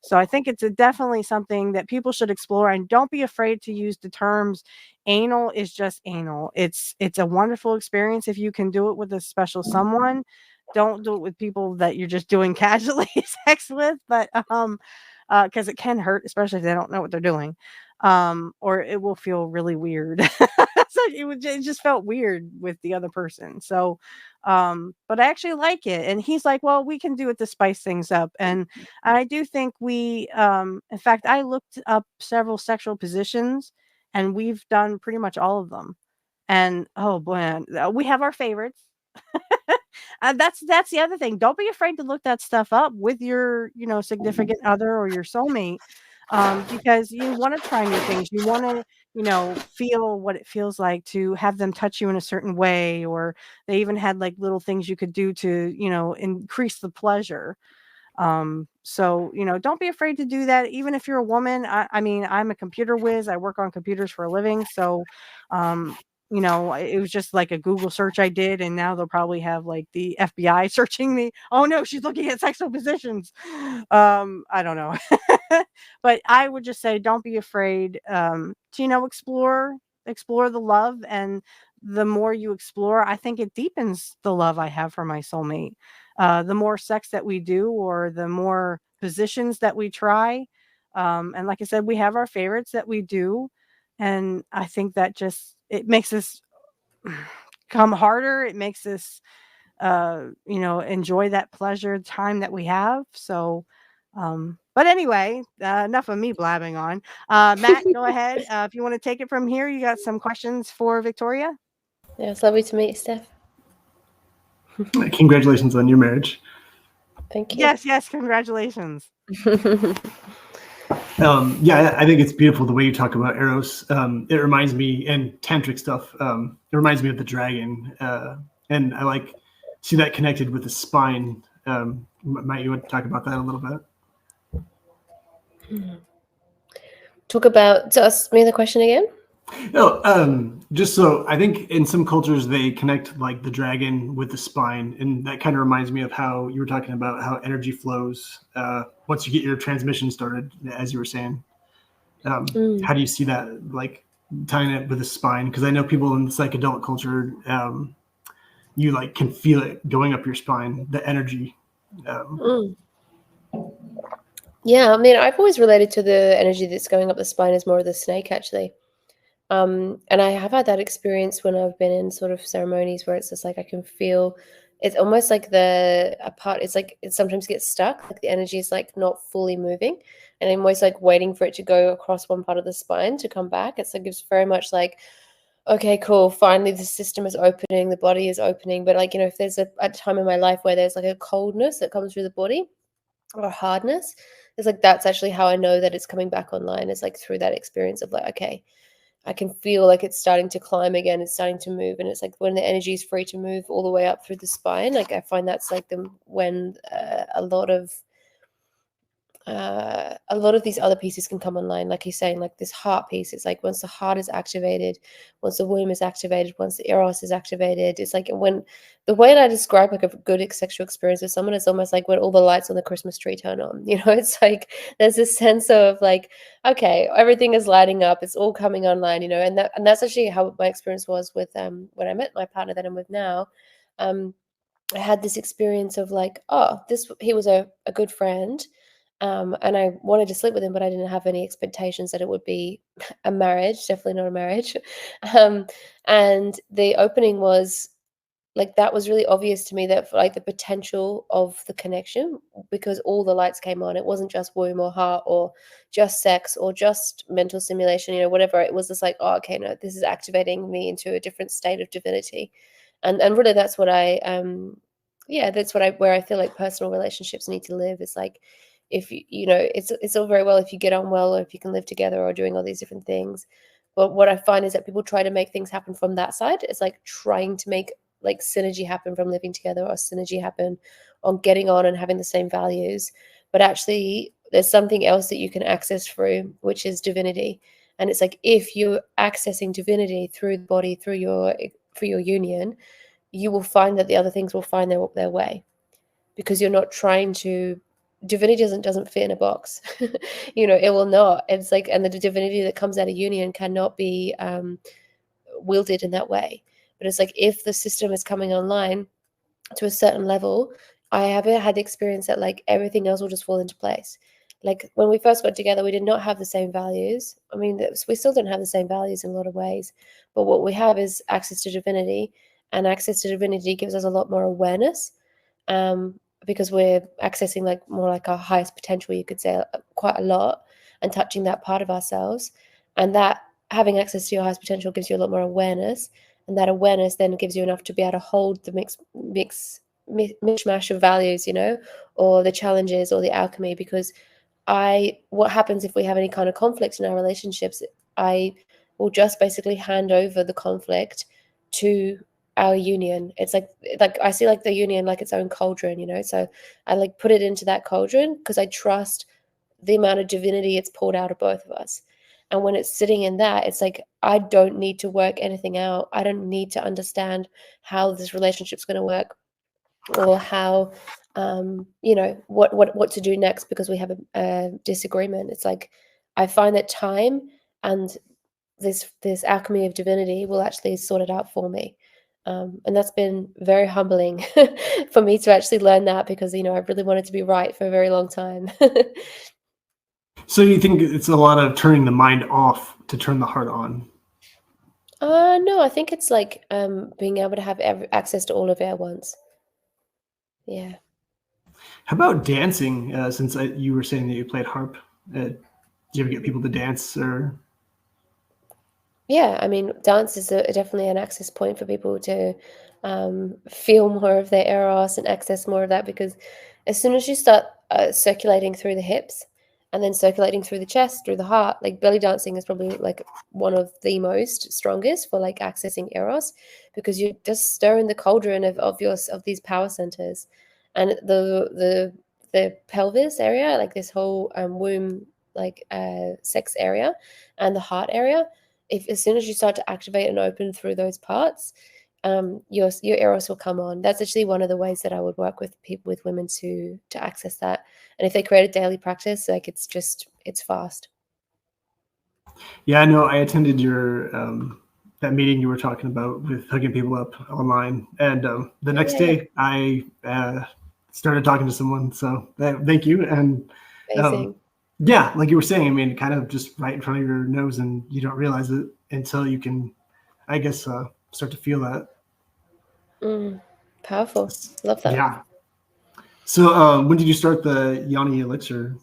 So I think it's definitely something that people should explore, and don't be afraid to use the terms. Anal is just anal. It's a wonderful experience if you can do it with a special someone. Don't do it with people that you're just doing casually sex with, but because it can hurt, especially if they don't know what they're doing, or it will feel really weird. So it just felt weird with the other person. So, but I actually like it, and he's like, well, we can do it to spice things up, and I do think in fact, I looked up several sexual positions, and we've done pretty much all of them. And oh boy, we have our favorites. That's the other thing. Don't be afraid to look that stuff up with your, significant other or your soulmate, because you want to try new things. You want to, feel what it feels like to have them touch you in a certain way, or they even had like little things you could do to, increase the pleasure. So, don't be afraid to do that. Even if you're a woman, I mean, I'm a computer whiz. I work on computers for a living. So, um, it was just like a Google search I did, and now they'll probably have like the FBI searching me. Oh no, she's looking at sexual positions. I don't know. But I would just say don't be afraid to, explore the love, and the more you explore, I think it deepens the love I have for my soulmate. The more sex that we do, or the more positions that we try. And like I said, we have our favorites that we do. And I think that just, it makes us come harder. It makes us, enjoy that pleasure time that we have. So, but anyway, enough of me blabbing on. Matt, go ahead. If you want to take it from here, you got some questions for Victoria? Yeah, it's lovely to meet you, Steph. Congratulations on your marriage. Thank you. Yes, congratulations. Yeah, I think it's beautiful the way you talk about Eros. It reminds me, and tantric stuff. It reminds me of the dragon, and I see that connected with the spine. Might you want to talk about that a little bit? Talk about. So ask me the question again. No, just so I think in some cultures they connect like the dragon with the spine, and that kind of reminds me of how you were talking about how energy flows once you get your transmission started, as you were saying. How do you see that, like tying it with the spine? Because I know people in the psychedelic culture, you like can feel it going up your spine, the energy. Yeah, I mean, I've always related to the energy that's going up the spine as more of the snake, actually. And I have had that experience when I've been in sort of ceremonies where it's just like I can feel it's almost like it's like it sometimes gets stuck, like the energy is like not fully moving, and I'm always like waiting for it to go across one part of the spine to come back. It's like it's very much like, okay, cool, finally the system is opening, the body is opening. But like, if there's a time in my life where there's like a coldness that comes through the body or hardness, it's like that's actually how I know that it's coming back online. It's like through that experience of like, okay, I can feel like it's starting to climb again. It's starting to move, and it's like when the energy is free to move all the way up through the spine. Like I find that's like when a lot of these other pieces can come online. Like you're saying, like this heart piece. It's like once the heart is activated, once the womb is activated, once the eros is activated. It's like when the way that I describe like a good sexual experience with someone is almost like when all the lights on the Christmas tree turn on. It's like there's this sense of like, okay, everything is lighting up. It's all coming online. And that's actually how my experience was with when I met my partner that I'm with now. I had this experience of like, he was a good friend. And I wanted to sleep with him, but I didn't have any expectations that it would be a marriage, definitely not a marriage. And the opening was like, that was really obvious to me, that like the potential of the connection, because all the lights came on. It wasn't just womb or heart or just sex or just mental stimulation, whatever. It was just like, oh, okay, no, this is activating me into a different state of divinity. And really that's what where I feel like personal relationships need to live. It's like, if it's all very well if you get on well, or if you can live together, or doing all these different things, but what I find is that people try to make things happen from that side. It's like trying to make like synergy happen from living together, or synergy happen on getting on and having the same values, but actually there's something else that you can access through, which is divinity. And it's like, if you're accessing divinity through the body, through your union, you will find that the other things will find their way, because you're not trying to. Divinity doesn't fit in a box. It will not. It's like, and the divinity that comes out of union cannot be wielded in that way. But it's like, if the system is coming online to a certain level, I have had the experience that like everything else will just fall into place. Like when we first got together, we did not have the same values. I mean, we still don't have the same values in a lot of ways, but what we have is access to divinity, and access to divinity gives us a lot more awareness, because we're accessing like more like our highest potential, you could say, quite a lot, and touching that part of ourselves. And that having access to your highest potential gives you a lot more awareness, and that awareness then gives you enough to be able to hold the mishmash of values, or the challenges or the alchemy. Because what happens if we have any kind of conflict in our relationships, I will just basically hand over the conflict to our union. It's like I see like the union like its own cauldron, so I like put it into that cauldron because I trust the amount of divinity it's poured out of both of us. And when it's sitting in that, it's like, I don't need to work anything out. I don't need to understand how this relationship's going to work, or how what to do next because we have a disagreement. It's like, I find that time and this alchemy of divinity will actually sort it out for me. And that's been very humbling for me to actually learn that, because I really wanted to be right for a very long time. So you think it's a lot of turning the mind off to turn the heart on? No, I think it's like being able to have access to all of it at once. Yeah. How about dancing? Since you were saying that you played harp, do you ever get people to dance? Or Yeah, I mean, dance is definitely an access point for people to feel more of their eros and access more of that, because as soon as you start circulating through the hips and then circulating through the chest, through the heart, like belly dancing is probably like one of the most strongest for like accessing eros, because you're just stirring the cauldron of these power centers. And the pelvis area, like this whole womb, like sex area, and the heart area, if as soon as you start to activate and open through those parts, your eros will come on. That's actually one of the ways that I would work with people, with women, to access that. And if they create a daily practice, like it's fast. yeah, I know I attended your that meeting you were talking about with hooking people up online, and the next Yeah, day I started talking to someone. So thank you. And amazing. yeah, like you were saying, I mean, kind of just right in front of your nose, and you don't realize it until you can, I guess, start to feel that. Powerful. Love that. Yeah. So when did you start the Yanni Elixir?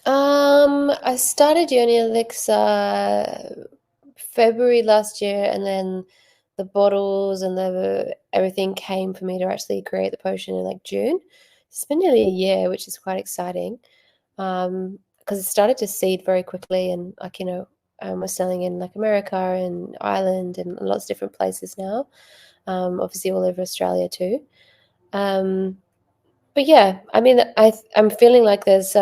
I started Yoni Elixir February last year, and then the bottles and everything came for me to actually create the potion in like June. It's been nearly a year, which is quite exciting. Because it started to seed very quickly, and like we're selling in like America and Ireland and lots of different places now. Obviously all over Australia too. But yeah, I mean, I'm feeling like there's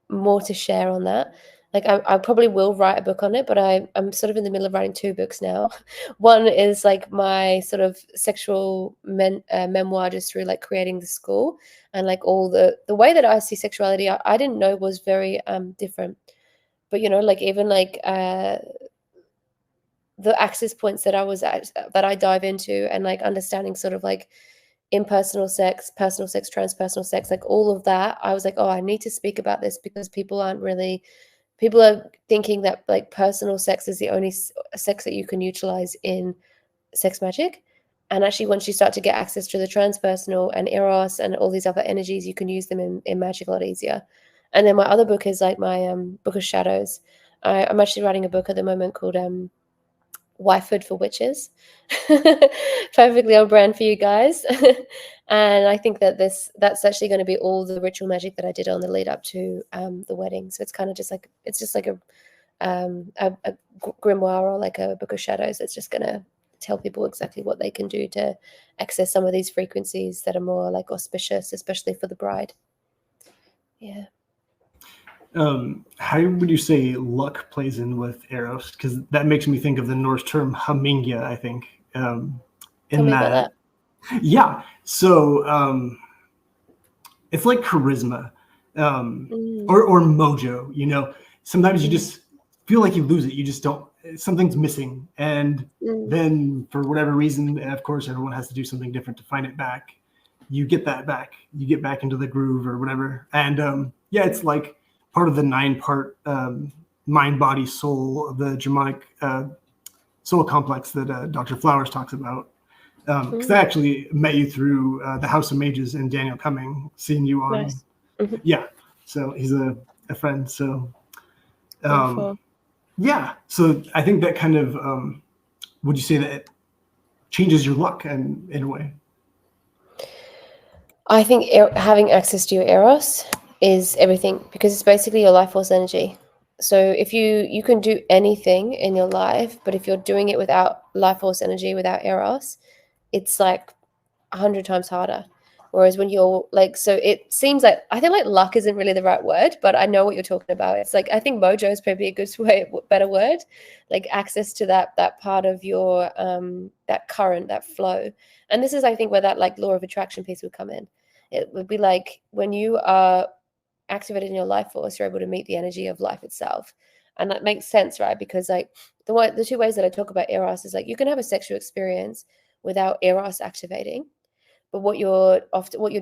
more to share on that. Like I probably will write a book on it, but I'm sort of in the middle of writing two books now. One is like my sort of sexual memoir, just through like creating the school, and like all the way that I see sexuality, I didn't know was very different. But like even like the access points that I was at, that I dive into, and like understanding sort of like impersonal sex, personal sex, transpersonal sex, like all of that, I was like, oh, I need to speak about this, because people are thinking that like personal sex is the only sex that you can utilize in sex magic. And actually, once you start to get access to the transpersonal and eros and all these other energies, you can use them in magic a lot easier. And then my other book is like my book of shadows. I'm actually writing a book at the moment called Wifehood for Witches. Perfectly on brand for you guys. And I think that that's actually going to be all the ritual magic that I did on the lead up to the wedding. So it's kind of just like a grimoire, or like a book of shadows that's just going to tell people exactly what they can do to access some of these frequencies that are more like auspicious, especially for the bride. Yeah. How would you say luck plays in with Eros? Because that makes me think of the Norse term hamingia, I think. Tell me about that. Yeah. So it's like charisma, or mojo. You know, sometimes you just feel like you lose it. You just don't. Something's missing, and then for whatever reason, and of course, everyone has to do something different to find it back. You get that back. You get back into the groove or whatever. And yeah, it's like part of the 9-part mind, body, soul of the Germanic soul complex that Dr. Flowers talks about. Because I actually met you through the House of Mages and Daniel Cumming, seeing you on. Nice. Yeah, so he's a friend. So Wonderful. yeah, so I think that kind of would you say that it changes your luck in a way? I think having access to your Eros is everything, because it's basically your life force energy. So if you can do anything in your life, but if you're doing it without life force energy, without Eros, it's like 100 times harder. Whereas when you're like, so it seems like, I think like luck isn't really the right word, but I know what you're talking about. It's like, I think mojo is probably a good better word, like access to that part of your that current, that flow. And this is, I think, where that like law of attraction piece would come in. It would be like when you are activated in your life force, you're able to meet the energy of life itself. And that makes sense, right? Because like the two ways that I talk about Eros is like you can have a sexual experience without Eros activating. But what you're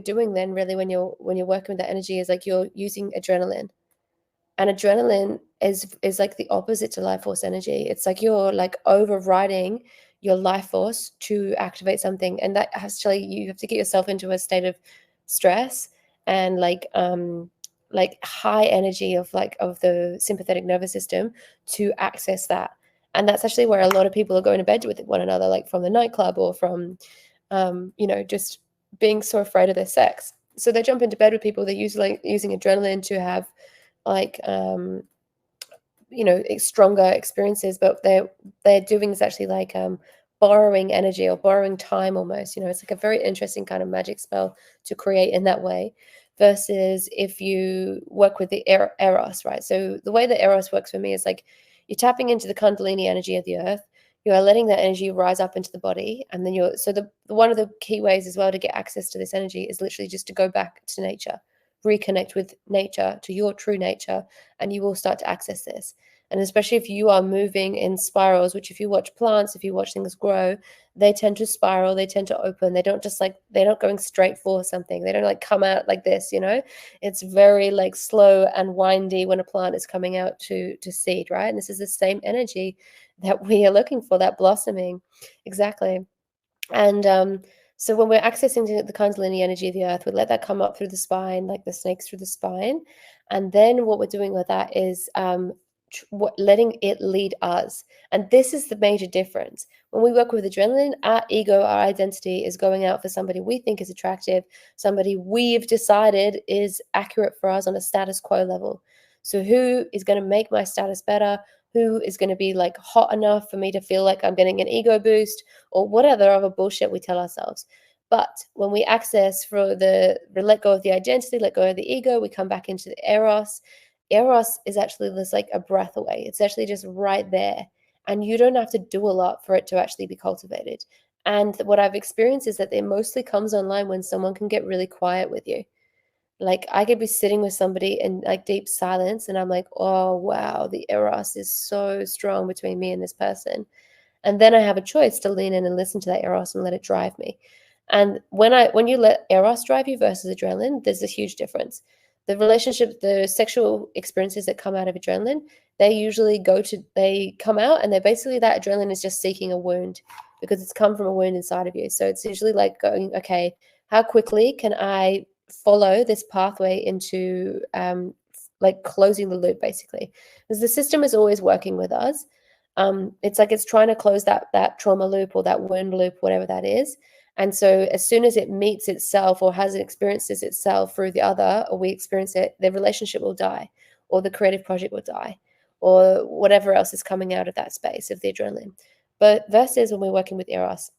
doing then really when you're working with that energy is like you're using adrenaline. And adrenaline is like the opposite to life force energy. It's like you're like overriding your life force to activate something. And that actually you have to get yourself into a state of stress and like high energy of the sympathetic nervous system to access that. And that's actually where a lot of people are going to bed with one another, like from the nightclub or from just being so afraid of their sex. So they jump into bed with people. They're usually using adrenaline to have like stronger experiences, but they're doing is actually like borrowing energy or borrowing time almost. It's like a very interesting kind of magic spell to create in that way, versus if you work with the Eros, right? So the way that Eros works for me is like you're tapping into the Kundalini energy of the earth. You are letting that energy rise up into the body, and then the one of the key ways as well to get access to this energy is literally just to go back to nature, reconnect with nature, to your true nature, and you will start to access this. And especially if you are moving in spirals, which if you watch plants, if you watch things grow, they tend to spiral, they tend to open. They're not going straight for something. They don't like come out like this, It's very like slow and windy when a plant is coming out to seed, right? And this is the same energy that we are looking for, that blossoming. Exactly. And so when we're accessing the Kundalini energy of the earth, we let that come up through the spine, like the snakes through the spine. And then what we're doing with that is letting it lead us. And this is the major difference. When we work with adrenaline, our ego, our identity is going out for somebody we think is attractive, somebody we've decided is accurate for us on a status quo level. So who is going to make my status better? Who is going to be like hot enough for me to feel like I'm getting an ego boost, or whatever other bullshit we tell ourselves. But when we access we let go of the identity, let go of the ego, we come back into the Eros. Eros is actually this like a breath away. It's actually just right there. And you don't have to do a lot for it to actually be cultivated. And what I've experienced is that it mostly comes online when someone can get really quiet with you. Like I could be sitting with somebody in like deep silence and I'm like, oh wow, the Eros is so strong between me and this person. And then I have a choice to lean in and listen to that Eros and let it drive me. And when you let Eros drive you versus adrenaline, there's a huge difference. The sexual experiences that come out of adrenaline, they come out and they're basically that adrenaline is just seeking a wound because it's come from a wound inside of you. So it's usually like going, okay, how quickly can I follow this pathway into like closing the loop, basically, because the system is always working with us. It's like it's trying to close that trauma loop or that wound loop, whatever that is. And so as soon as it meets itself or has experiences itself through the other, or we experience it, the relationship will die, or the creative project will die, or whatever else is coming out of that space of the adrenaline. But versus when we're working with Eros,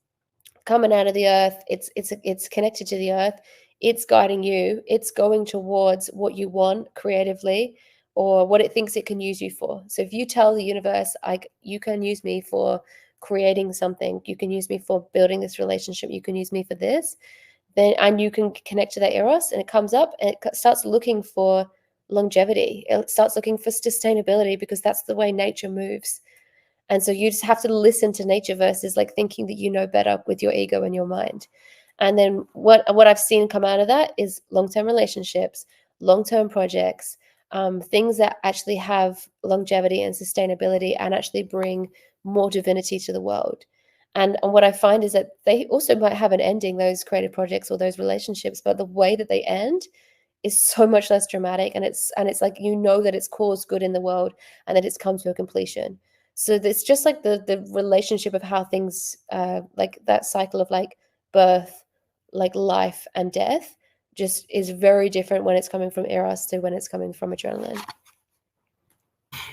coming out of the earth, it's connected to the earth, it's guiding you, it's going towards what you want creatively, or what it thinks it can use you for. So if you tell the universe, like, you can use me for creating something, you can use me for building this relationship, you can use me for this, then, and you can connect to that eros, and it comes up and it starts looking for longevity. It starts looking for sustainability, because that's the way nature moves. And so you just have to listen to nature versus like thinking that you know better with your ego and your mind. And then what I've seen come out of that is long-term relationships, long-term projects, things that actually have longevity and sustainability and actually bring more divinity to the world. And what I find is that they also might have an ending, those creative projects or those relationships, but the way that they end is so much less dramatic, and it's like, you know, that it's caused good in the world and that it's come to a completion. So it's just like the relationship of how things, like that cycle of like birth, like life and death, just is very different when it's coming from eros to when it's coming from adrenaline.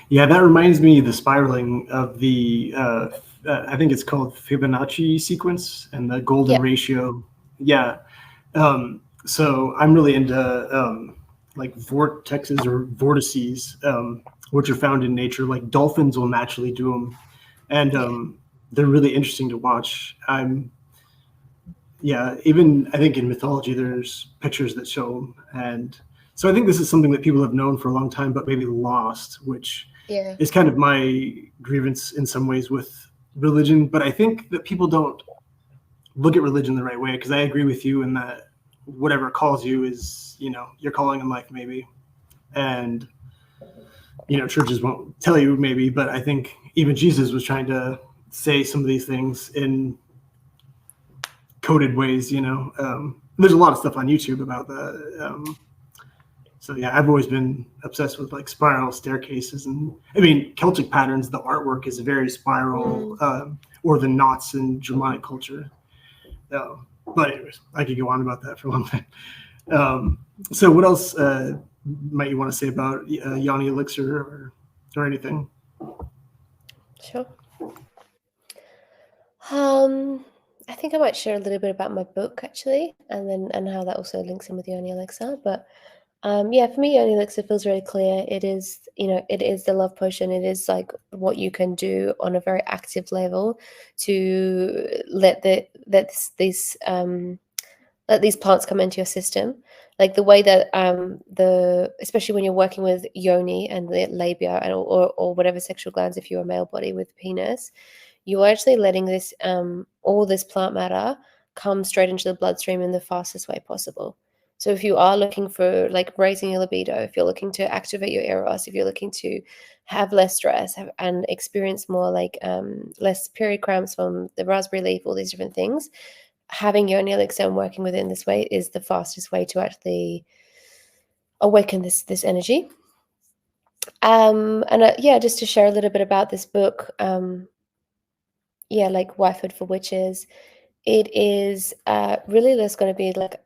Yeah, that reminds me of the spiraling of the I think it's called Fibonacci sequence and the golden ratio. Yeah. So I'm really into like vortexes or vortices, which are found in nature. Like dolphins will naturally do them, and they're really interesting to watch. Even I think in mythology there's pictures that show them, and so I think this is something that people have known for a long time, but maybe lost, which is kind of my grievance in some ways with religion. But I think that people don't look at religion the right way, because I agree with you in that whatever calls you is, you know, your calling in life maybe. And, you know, churches won't tell you maybe, but I think even Jesus was trying to say some of these things in coded ways, you know. There's a lot of stuff on YouTube about that. So yeah, I've always been obsessed with like spiral staircases, and I mean Celtic patterns. The artwork is very spiral, or the knots in Germanic culture. But anyways, I could go on about that for a long time. So what else might you want to say about Yoni Elixir or anything? Sure. I think I might share a little bit about my book actually, and how that also links in with Yoni Elixir. But yeah, for me, Yoni Elixir feels very clear. It is, you know, it is the love potion. It is like what you can do on a very active level to let these plants come into your system. Like the way that especially when you're working with yoni and the labia or whatever sexual glands, if you're a male body with penis, you're actually letting this all this plant matter come straight into the bloodstream in the fastest way possible. So if you are looking for like raising your libido, if you're looking to activate your eros, if you're looking to have less stress and experience more like less period cramps from the raspberry leaf, all these different things, having Yoni Elixir and working within this way is the fastest way to actually awaken this energy. And yeah, just to share a little bit about this book, yeah, like Wifehood for Witches, it is really there's going to be like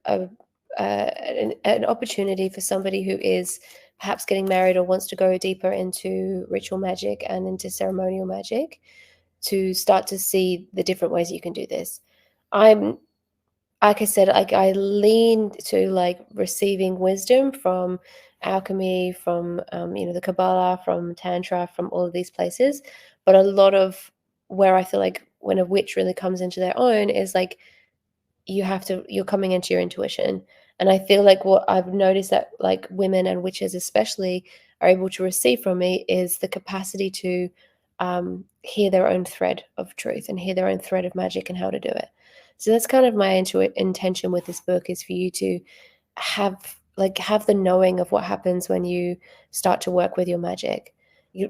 an opportunity for somebody who is perhaps getting married or wants to go deeper into ritual magic and into ceremonial magic to start to see the different ways you can do this. I'm, like I said, like I lean to like receiving wisdom from alchemy, from you know, the Kabbalah, from Tantra, from all of these places. But a lot of where I feel like when a witch really comes into their own is like you're coming into your intuition. And I feel like what I've noticed that like women and witches especially are able to receive from me is the capacity to hear their own thread of truth and hear their own thread of magic and how to do it. So that's kind of my intention with this book, is for you to have the knowing of what happens when you start to work with your magic.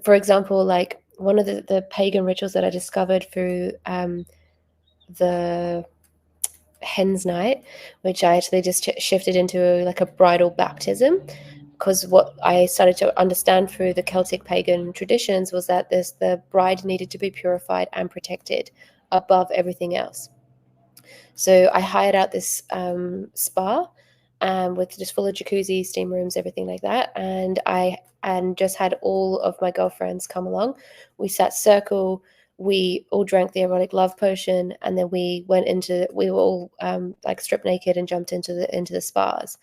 For example, like one of the pagan rituals that I discovered through the hen's night, which I actually just shifted into like a bridal baptism, because what I started to understand through the Celtic pagan traditions was that the bride needed to be purified and protected above everything else. So I hired out this spa with just full of jacuzzi, steam rooms, everything like that. And I just had all of my girlfriends come along. We sat circle. We all drank the erotic love potion, and then we were all like stripped naked and jumped into the spas.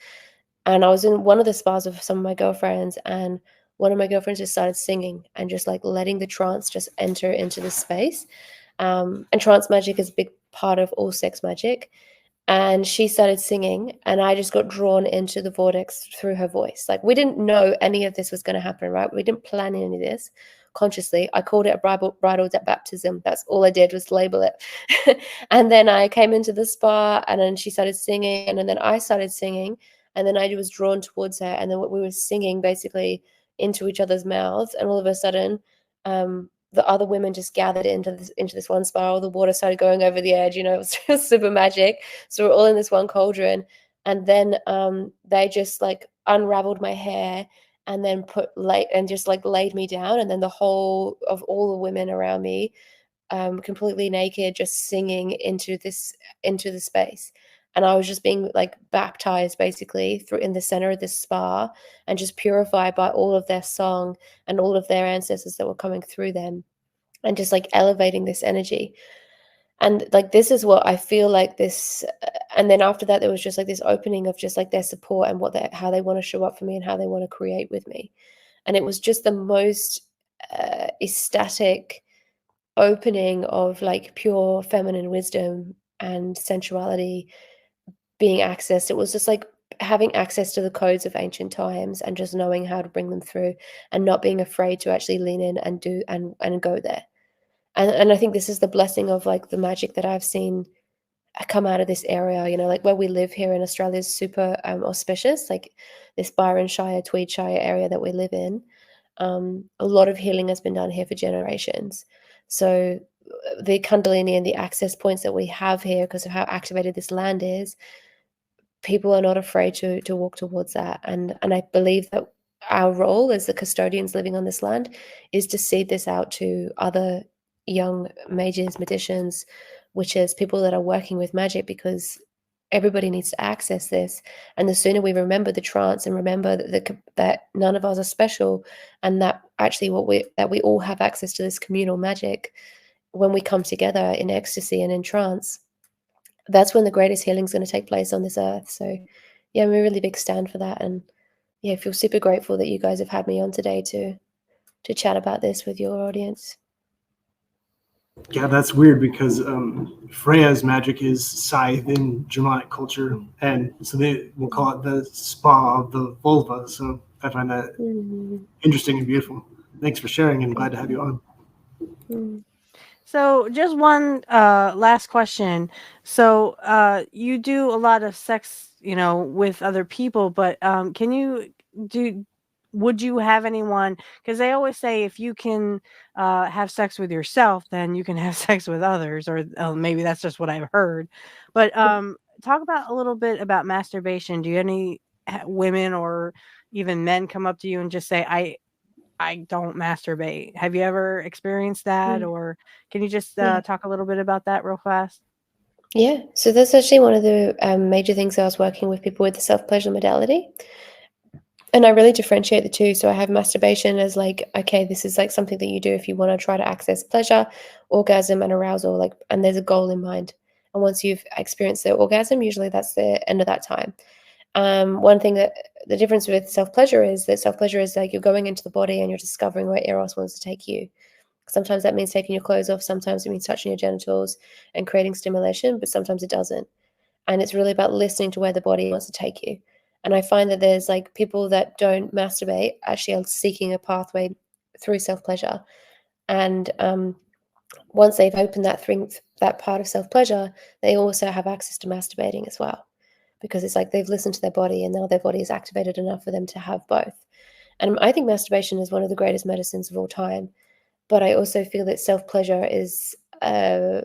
And I was in one of the spas with some of my girlfriends, and one of my girlfriends just started singing and just like letting the trance just enter into the space. And trance magic is a big part of all sex magic. And she started singing, and I just got drawn into the vortex through her voice. Like, we didn't know any of this was going to happen, right? We didn't plan any of this consciously. I called it a bridal baptism. That's all I did, was label it. And then I came into the spa, and then she started singing, and then I started singing, and then I was drawn towards her, and then we were singing basically into each other's mouths, and all of a sudden, the other women just gathered into this one spiral. The water started going over the edge. You know, it was super magic. So we're all in this one cauldron, and then they just like unraveled my hair and then just like laid me down, and then the whole of all the women around me, completely naked, just singing into the space. And I was just being like baptized basically through in the center of this spa, and just purified by all of their song and all of their ancestors that were coming through them, and just like elevating this energy. And like, this is what I feel like this. And then after that, there was just like this opening of just like their support and how they want to show up for me and how they want to create with me. And it was just the most ecstatic opening of like pure feminine wisdom and sensuality being accessed. It was just like having access to the codes of ancient times and just knowing how to bring them through, and not being afraid to actually lean in and do and go there. And I think this is the blessing of like the magic that I've seen come out of this area. You know, like where we live here in Australia is super auspicious, like this Byron Shire, Tweed Shire area that we live in. A lot of healing has been done here for generations. So the Kundalini and the access points that we have here, because of how activated this land is, people are not afraid to walk towards that. And I believe that our role as the custodians living on this land is to seed this out to other young mages, magicians, witches, people that are working with magic, because everybody needs to access this. And the sooner we remember the trance and remember that none of us are special, and that actually we all have access to this communal magic when we come together in ecstasy and in trance, that's when the greatest healing is going to take place on this earth. So yeah, I'm a really big stand for that. And yeah, I feel super grateful that you guys have had me on today to chat about this with your audience. Yeah, that's weird, because Freya's magic is scythe in Germanic culture, and so they will call it the spa of the vulva. So I find that interesting and beautiful. Thanks for sharing, and glad to have you on. So just one last question. So you do a lot of sex, you know, with other people, but would you have anyone, because they always say if you can have sex with yourself, then you can have sex with others, or maybe that's just what I've heard. But talk about a little bit about masturbation. Do you any women or even men come up to you and just say, I don't masturbate? Have you ever experienced that, or can you just talk a little bit about that real fast? Yeah, so that's actually one of the major things I was working with people with the self-pleasure modality. And I really differentiate the two. So I have masturbation as like, okay, this is like something that you do if you want to try to access pleasure, orgasm, and arousal, like, and there's a goal in mind. And once you've experienced the orgasm, usually that's the end of that time. One thing that the difference with self-pleasure is that self-pleasure is like you're going into the body and you're discovering where Eros wants to take you. Sometimes that means taking your clothes off. Sometimes it means touching your genitals and creating stimulation, but sometimes it doesn't. And it's really about listening to where the body wants to take you. And I find that there's like people that don't masturbate actually are seeking a pathway through self-pleasure. And once they've opened that part of self-pleasure, they also have access to masturbating as well, because it's like they've listened to their body, and now their body is activated enough for them to have both. And I think masturbation is one of the greatest medicines of all time. But I also feel that self-pleasure is a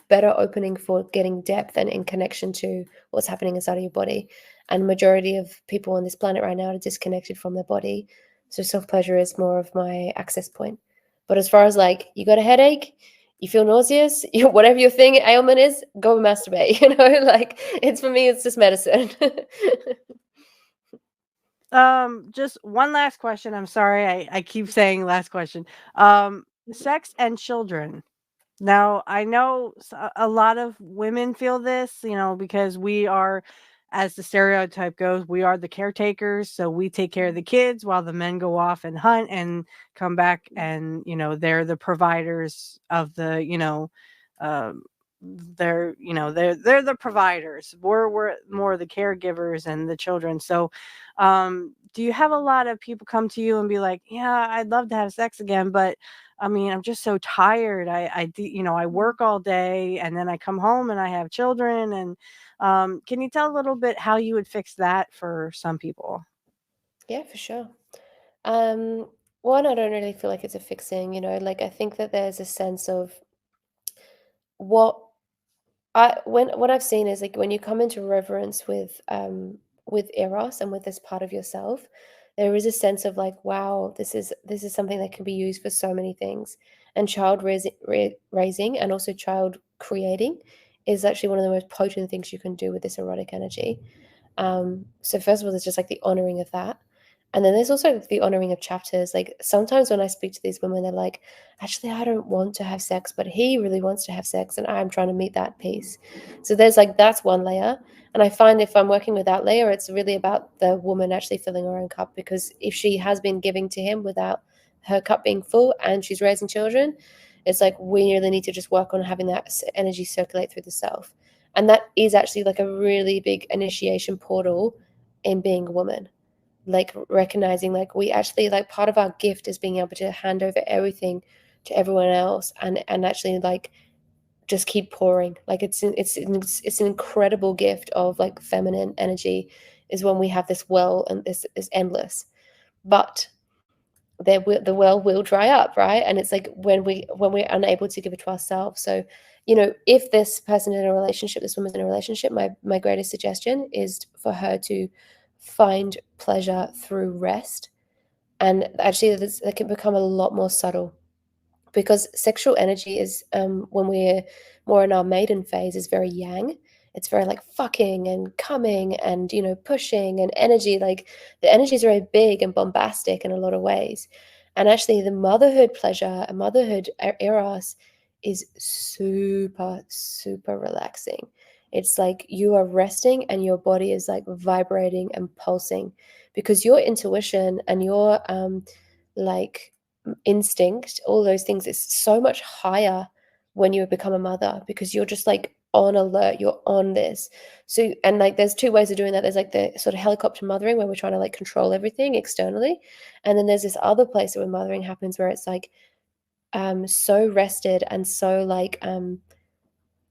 better opening for getting depth and in connection to what's happening inside of your body. And majority of people on this planet right now are disconnected from their body. So self-pleasure is more of my access point. But as far as like, you got a headache, you feel nauseous, whatever your thing ailment is, go masturbate. You know, like, it's, for me, it's just medicine. Just one last question. I'm sorry, I keep saying last question. Sex and children. Now, I know a lot of women feel this, you know, because we are as the stereotype goes, we are the caretakers, so we take care of the kids while the men go off and hunt and come back, and they're the providers of the um, they're the providers. We're more the caregivers and the children. So do you have a lot of people come to you and be like, yeah, I'd love to have sex again, but I mean, I'm just so tired. I work all day and then I come home and I have children. And can you tell a little bit how you would fix that for some people? Yeah, for sure. Um, One, I don't really feel like it's a fixing, like I think that there's a sense of what what I've seen is like when you come into reverence with Eros and with this part of yourself, there is a sense of like, wow, this is something that can be used for so many things. And raising and also child creating is actually one of the most potent things you can do with this erotic energy. So first of all, there's just like the honoring of that. And then there's also the honoring of chapters. Like sometimes when I speak to these women, they're like, actually, I don't want to have sex, but he really wants to have sex, and I'm trying to meet that piece. So there's like that's one layer. And I find if I'm working with that layer, it's really about the woman actually filling her own cup, because if she has been giving to him without her cup being full and she's raising children, it's like we really need to just work on having that energy circulate through the self. And that is actually like a really big initiation portal in being a woman, like recognizing like we actually like part of our gift is being able to hand over everything to everyone else, and actually like just keep pouring. Like it's an incredible gift of like feminine energy is when we have this well, and this is endless. But the well will dry up, right? And it's like when we're unable to give it to ourselves. So if this person in a relationship, this woman's in a relationship, my greatest suggestion is for her to find pleasure through rest. And actually this that can become a lot more subtle, because sexual energy is when we're more in our maiden phase is very yang. It's very like fucking and coming and pushing and energy. Like the energy is very big and bombastic in a lot of ways. And actually the motherhood pleasure and motherhood eros is super super relaxing. It's like you are resting and your body is like vibrating and pulsing, because your intuition and your like instinct, all those things, is so much higher when you become a mother, because you're just like on alert, you're on this. So, and like there's two ways of doing that. There's like the sort of helicopter mothering where we're trying to like control everything externally, and then there's this other place where mothering happens where it's like so rested and so like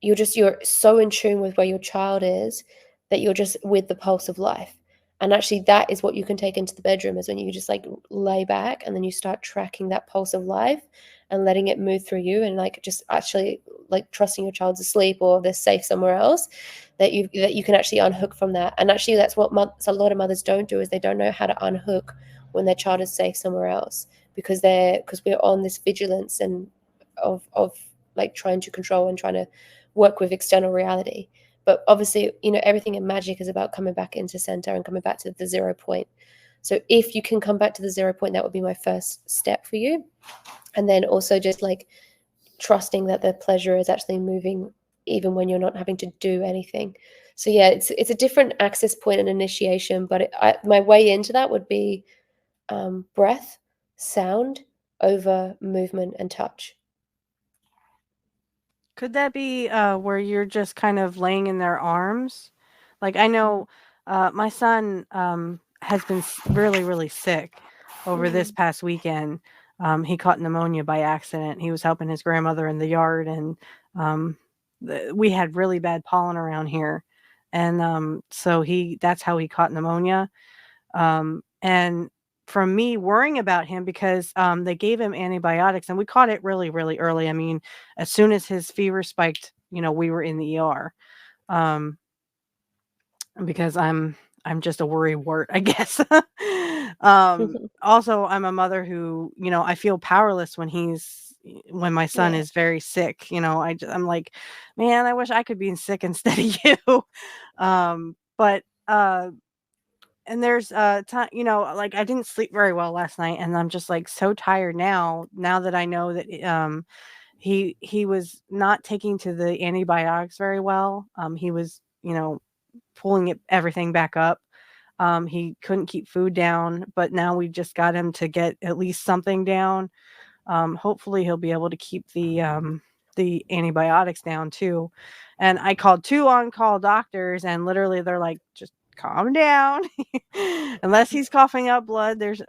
you're so in tune with where your child is, that you're just with the pulse of life. And actually that is what you can take into the bedroom, is when you just like lay back and then you start tracking that pulse of life and letting it move through you, and like just actually like trusting your child's asleep or they're safe somewhere else, that you can actually unhook from that. And actually that's what a lot of mothers don't do, is they don't know how to unhook when their child is safe somewhere else, because we're on this vigilance and of like trying to control and trying to work with external reality. But obviously, everything in magic is about coming back into center and coming back to the 0 point. So if you can come back to the 0 point, that would be my first step for you. And then also just like trusting that the pleasure is actually moving even when you're not having to do anything. So yeah, it's a different access point and initiation, but my way into that would be breath, sound over movement and touch. Could that be where you're just kind of laying in their arms? Like I know my son has been really, really sick over this past weekend. He caught pneumonia by accident. He was helping his grandmother in the yard, and um, we had really bad pollen around here, and so that's how he caught pneumonia. And from me worrying about him, because they gave him antibiotics and we caught it really, really early. I mean, as soon as his fever spiked, we were in the ER. Um, because I'm just a worry wart, I guess. Also, I'm a mother who, I feel powerless when my son Yeah. is very sick. I'm like, man, I wish I could be sick instead of you. But and there's time, like I didn't sleep very well last night, and I'm just like so tired now that I know that he was not taking to the antibiotics very well. He was pulling everything back up. He couldn't keep food down, but now we just got him to get at least something down. Hopefully he'll be able to keep the antibiotics down too. And I called 2 on-call doctors, and literally they're like, just calm down. Unless he's coughing up blood, there's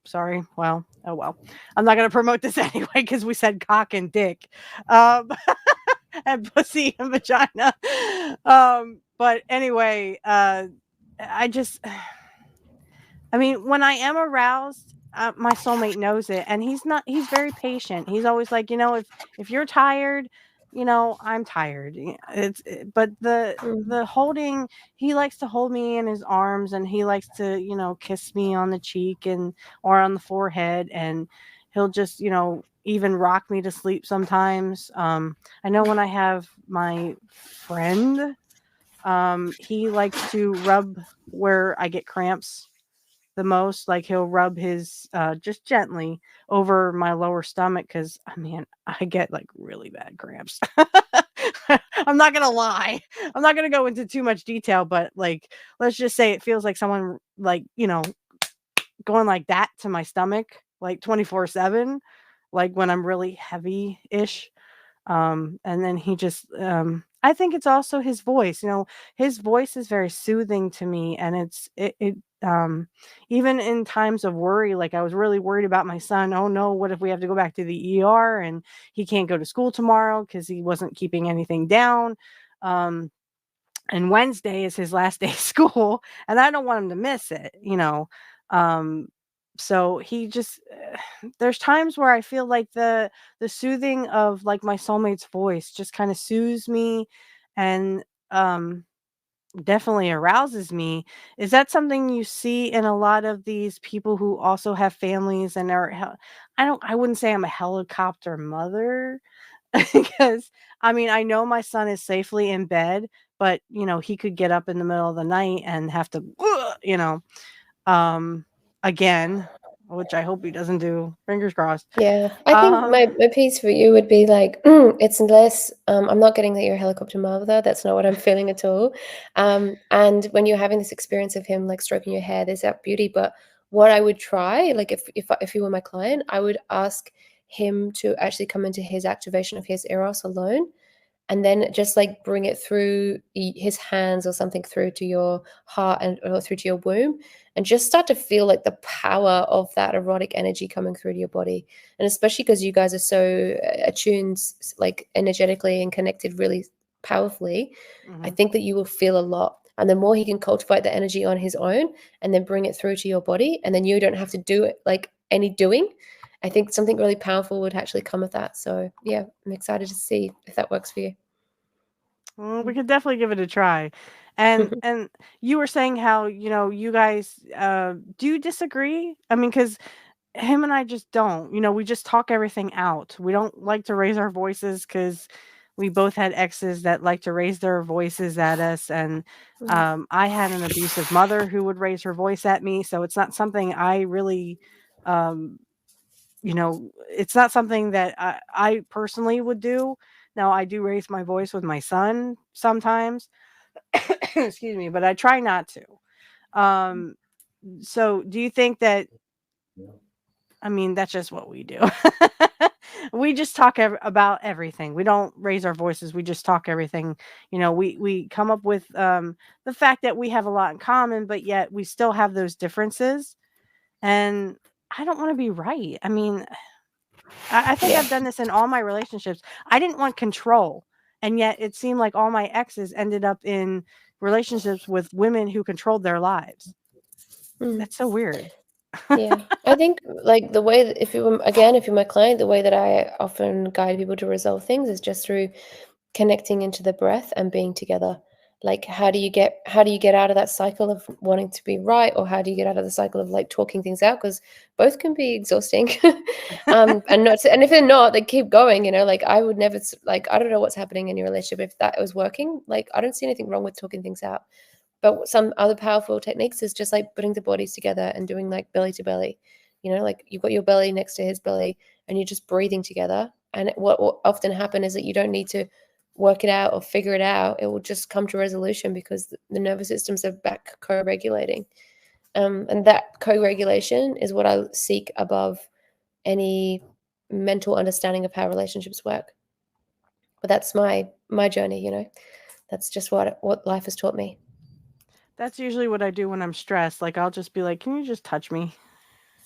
sorry. Well, oh well. I'm not gonna promote this anyway because we said cock and dick. And pussy and vagina. But anyway, I just I mean, when I am aroused, my soulmate knows it, and he's very patient. He's always like, if you're tired, I'm tired. But the holding, he likes to hold me in his arms, and he likes to, kiss me on the cheek or on the forehead, and he'll just, even rock me to sleep sometimes. I know when I have my friend, he likes to rub where I get cramps the most. Like he'll rub his just gently over my lower stomach, because I get like really bad cramps. I'm not gonna lie. I'm not gonna go into too much detail, but like, let's just say it feels like someone, like, going like that to my stomach, like 24/7, like when I'm really heavy-ish. And then he just I think it's also his voice. His voice is very soothing to me, and it even in times of worry, like I was really worried about my son. Oh no, what if we have to go back to the ER and he can't go to school tomorrow because he wasn't keeping anything down. And Wednesday is his last day of school, and I don't want him to miss it. So he just there's times where I feel like the soothing of like my soulmate's voice just kind of soothes me, and definitely arouses me. Is that something you see in a lot of these people who also have families and I wouldn't say I'm a helicopter mother, because I know my son is safely in bed, but he could get up in the middle of the night and have to um again, which I hope he doesn't do, fingers crossed. Yeah, I think my piece for you would be like, it's less, I'm not getting that you're a helicopter mother. That's not what I'm feeling at all. And when you're having this experience of him like stroking your hair, there's that beauty. But what I would try, like if you were my client, I would ask him to actually come into his activation of his eros alone, and then just like bring it through his hands or something through to your heart or through to your womb, and just start to feel like the power of that erotic energy coming through to your body. And especially because you guys are so attuned, like energetically and connected really powerfully, I think that you will feel a lot. And the more he can cultivate the energy on his own and then bring it through to your body, and then you don't have to do it like any doing, I think something really powerful would actually come of that. So yeah, I'm excited to see if that works for you. Well, we could definitely give it a try. And you were saying how, you guys do you disagree? Because him and I just don't. We just talk everything out. We don't like to raise our voices because we both had exes that like to raise their voices at us. And I had an abusive mother who would raise her voice at me. So it's not something I really, it's not something that I personally would do. Now, I do raise my voice with my son sometimes. Excuse me, but I try not to. So do you think that, that's just what we do. We just talk about everything. We don't raise our voices. We just talk everything. We come up with the fact that we have a lot in common, but yet we still have those differences. And I don't want to be right. I think I've done this in all my relationships. I didn't want control, and yet it seemed like all my exes ended up in relationships with women who controlled their lives. That's so weird. Yeah, I think like the way that if you're my client, the way that I often guide people to resolve things is just through connecting into the breath and being together. Like how do you get out of that cycle of wanting to be right, or how do you get out of the cycle of like talking things out, because both can be exhausting. And if they're not, they keep going, like I would never, like I don't know what's happening in your relationship. If that was working, like I don't see anything wrong with talking things out. But some other powerful techniques is just like putting the bodies together and doing like belly to belly, like you've got your belly next to his belly and you're just breathing together. And what will often happen is that you don't need to work it out or figure it out, it will just come to resolution because the nervous systems are back co-regulating. And that co-regulation is what I seek above any mental understanding of how relationships work. But that's my journey, you know. That's just what life has taught me. That's usually what I do when I'm stressed. Like, I'll just be like, "Can you just touch me?"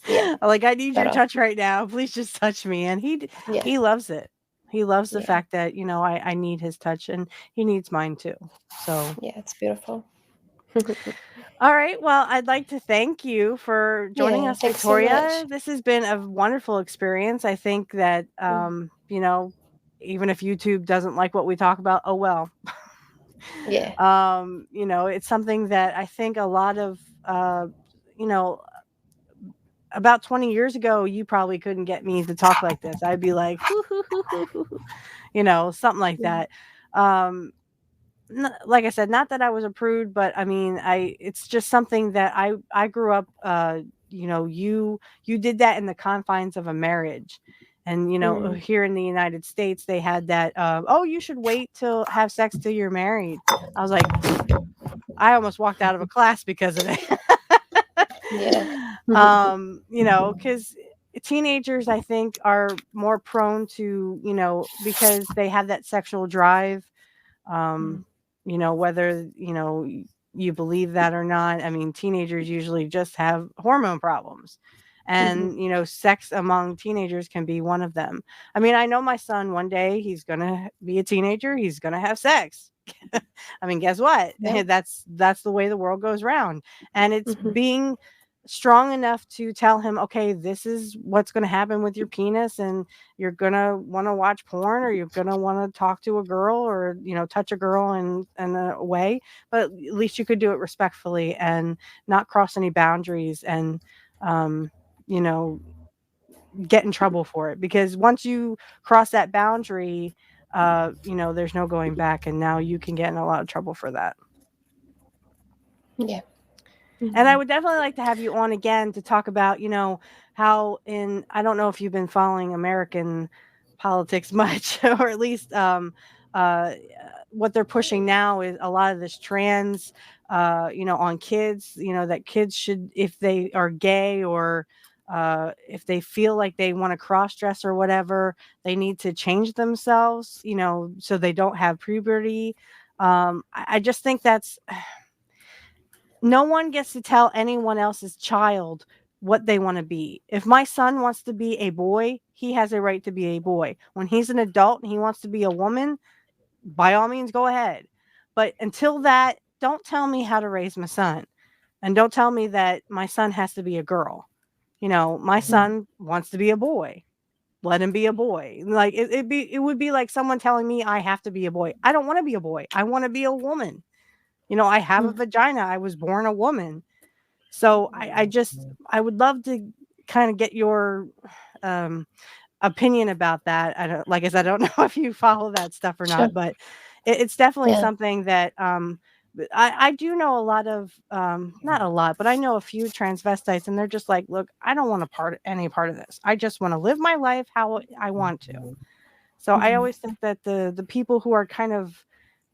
Yeah. Like, "I need your Better. touch right now. Please just touch me." And Yeah. he loves it. He loves the Yeah. fact that, you know, I need his touch, and he needs mine too. So, Yeah, it's beautiful. all right. Well, I'd like to thank you for joining Yeah, us, thanks so Victoria. much. This has been a wonderful experience. I think that, you know, even if YouTube doesn't like what we talk about, oh well. Yeah. You know, it's something that I think a lot of, you know, about 20 years ago, you probably couldn't get me to talk like this. I'd be like, "Hoo, hoo, hoo, hoo, hoo, hoo," you know, something like Yeah. that. Um, like I said, not that I was a prude, but I mean, it's just something that I grew up, you know, you did that in the confines of a marriage. And, you know, Mm. here in the United States, they had that, oh, you should wait till have sex till you're married. I was like, I almost walked out of a class because of it. Yeah. You know, because teenagers, I think, are more prone to, you know, because they have that sexual drive. Um, Mm. you know, whether, you know, you believe that or not. I mean, teenagers usually just have hormone problems. Mhm. And, you know, sex among teenagers can be one of them. I mean, I know my son one day, he's going to be a teenager, he's going to have sex. I mean, guess what? Yeah. That's the way the world goes round. And it's Mhm. being strong enough to tell him, okay, this is what's going to happen with your penis, and you're going to want to watch porn, or you're going to want to talk to a girl, or, you know, touch a girl in a way, but at least you could do it respectfully and not cross any boundaries, and um, you know, get in trouble for it, because once you cross that boundary, you know, there's no going back, and now you can get in a lot of trouble for that. Yeah. And I Mhm. would definitely like to have you on again to talk about, you know, how I don't know if you've been following American politics much, or at least uh, what they're pushing now is a lot of this trans, you know, on kids, you know, that kids should, if they are gay, or if they feel like they want to cross dress or whatever, they need to change themselves, you know, so they don't have puberty. I just think that's, no one gets to tell anyone else's child what they want to be. If my son wants to be a boy, he has a right to be a boy. When he's an adult and he wants to be a woman, by all means, go ahead. But until that, don't tell me how to raise my son. And don't tell me that my son has to be a girl. You know, my Mm. son wants to be a boy. Let him be a boy. Like, it would be like someone telling me I have to be a boy. I don't want to be a boy. I want to be a woman. You know, I have a Mm. vagina. I was born a woman. So I just, I would love to kind of get your um, opinion about that. I don't, like I said, I don't know if you follow that stuff or Sure. not, but it's definitely Yeah. something that I do know a lot of, not a lot, but I know a few transvestites, and they're just like, look, I don't want any part of this. I just want to live my life how I want to. So I Mhm. always think that the people who are kind of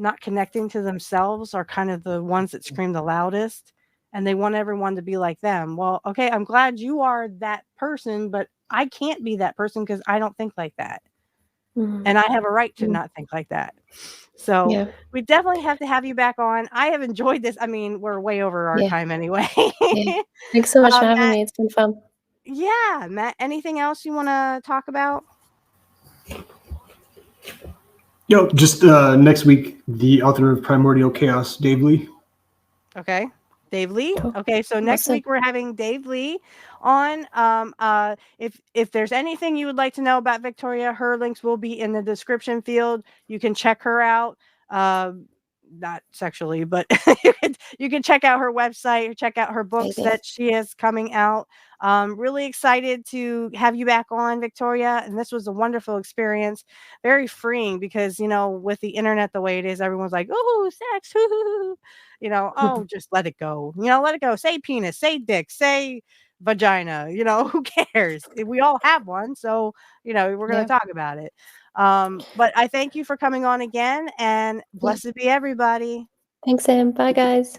not connecting to themselves are kind of the ones that scream the loudest, and they want everyone to be like them. Well, okay, I'm glad you are that person, but I can't be that person because I don't think like that. Mhm. And I have a right to Mm. not think like that. So Yeah. we definitely have to have you back on. I have enjoyed this. I mean, we're way over our Yeah. time anyway. Yeah. Thanks so much for having Matt, me. It's been fun. yeah, Matt, anything else you want to talk about? Yo, just next week, the author of Primordial Chaos, Dave Lee. Okay. Dave Lee. Cool. Okay, so next Awesome. week we're having Dave Lee on. If there's anything you would like to know about Victoria, her links will be in the description field. You can check her out. Not sexually, but you can check out her website, check out her books Amazing. that she has coming out. Really excited to have you back on, Victoria. And this was a wonderful experience, very freeing, because, you know, with the internet the way it is, everyone's like, oh, sex, you know, oh, just let it go. You know, let it go. Say penis, say dick, say vagina. You know, who cares? We all have one, so you know we're going to Yeah. talk about it. But I thank you for coming on again, and blessed be everybody. Thanks, Sam. Bye, guys.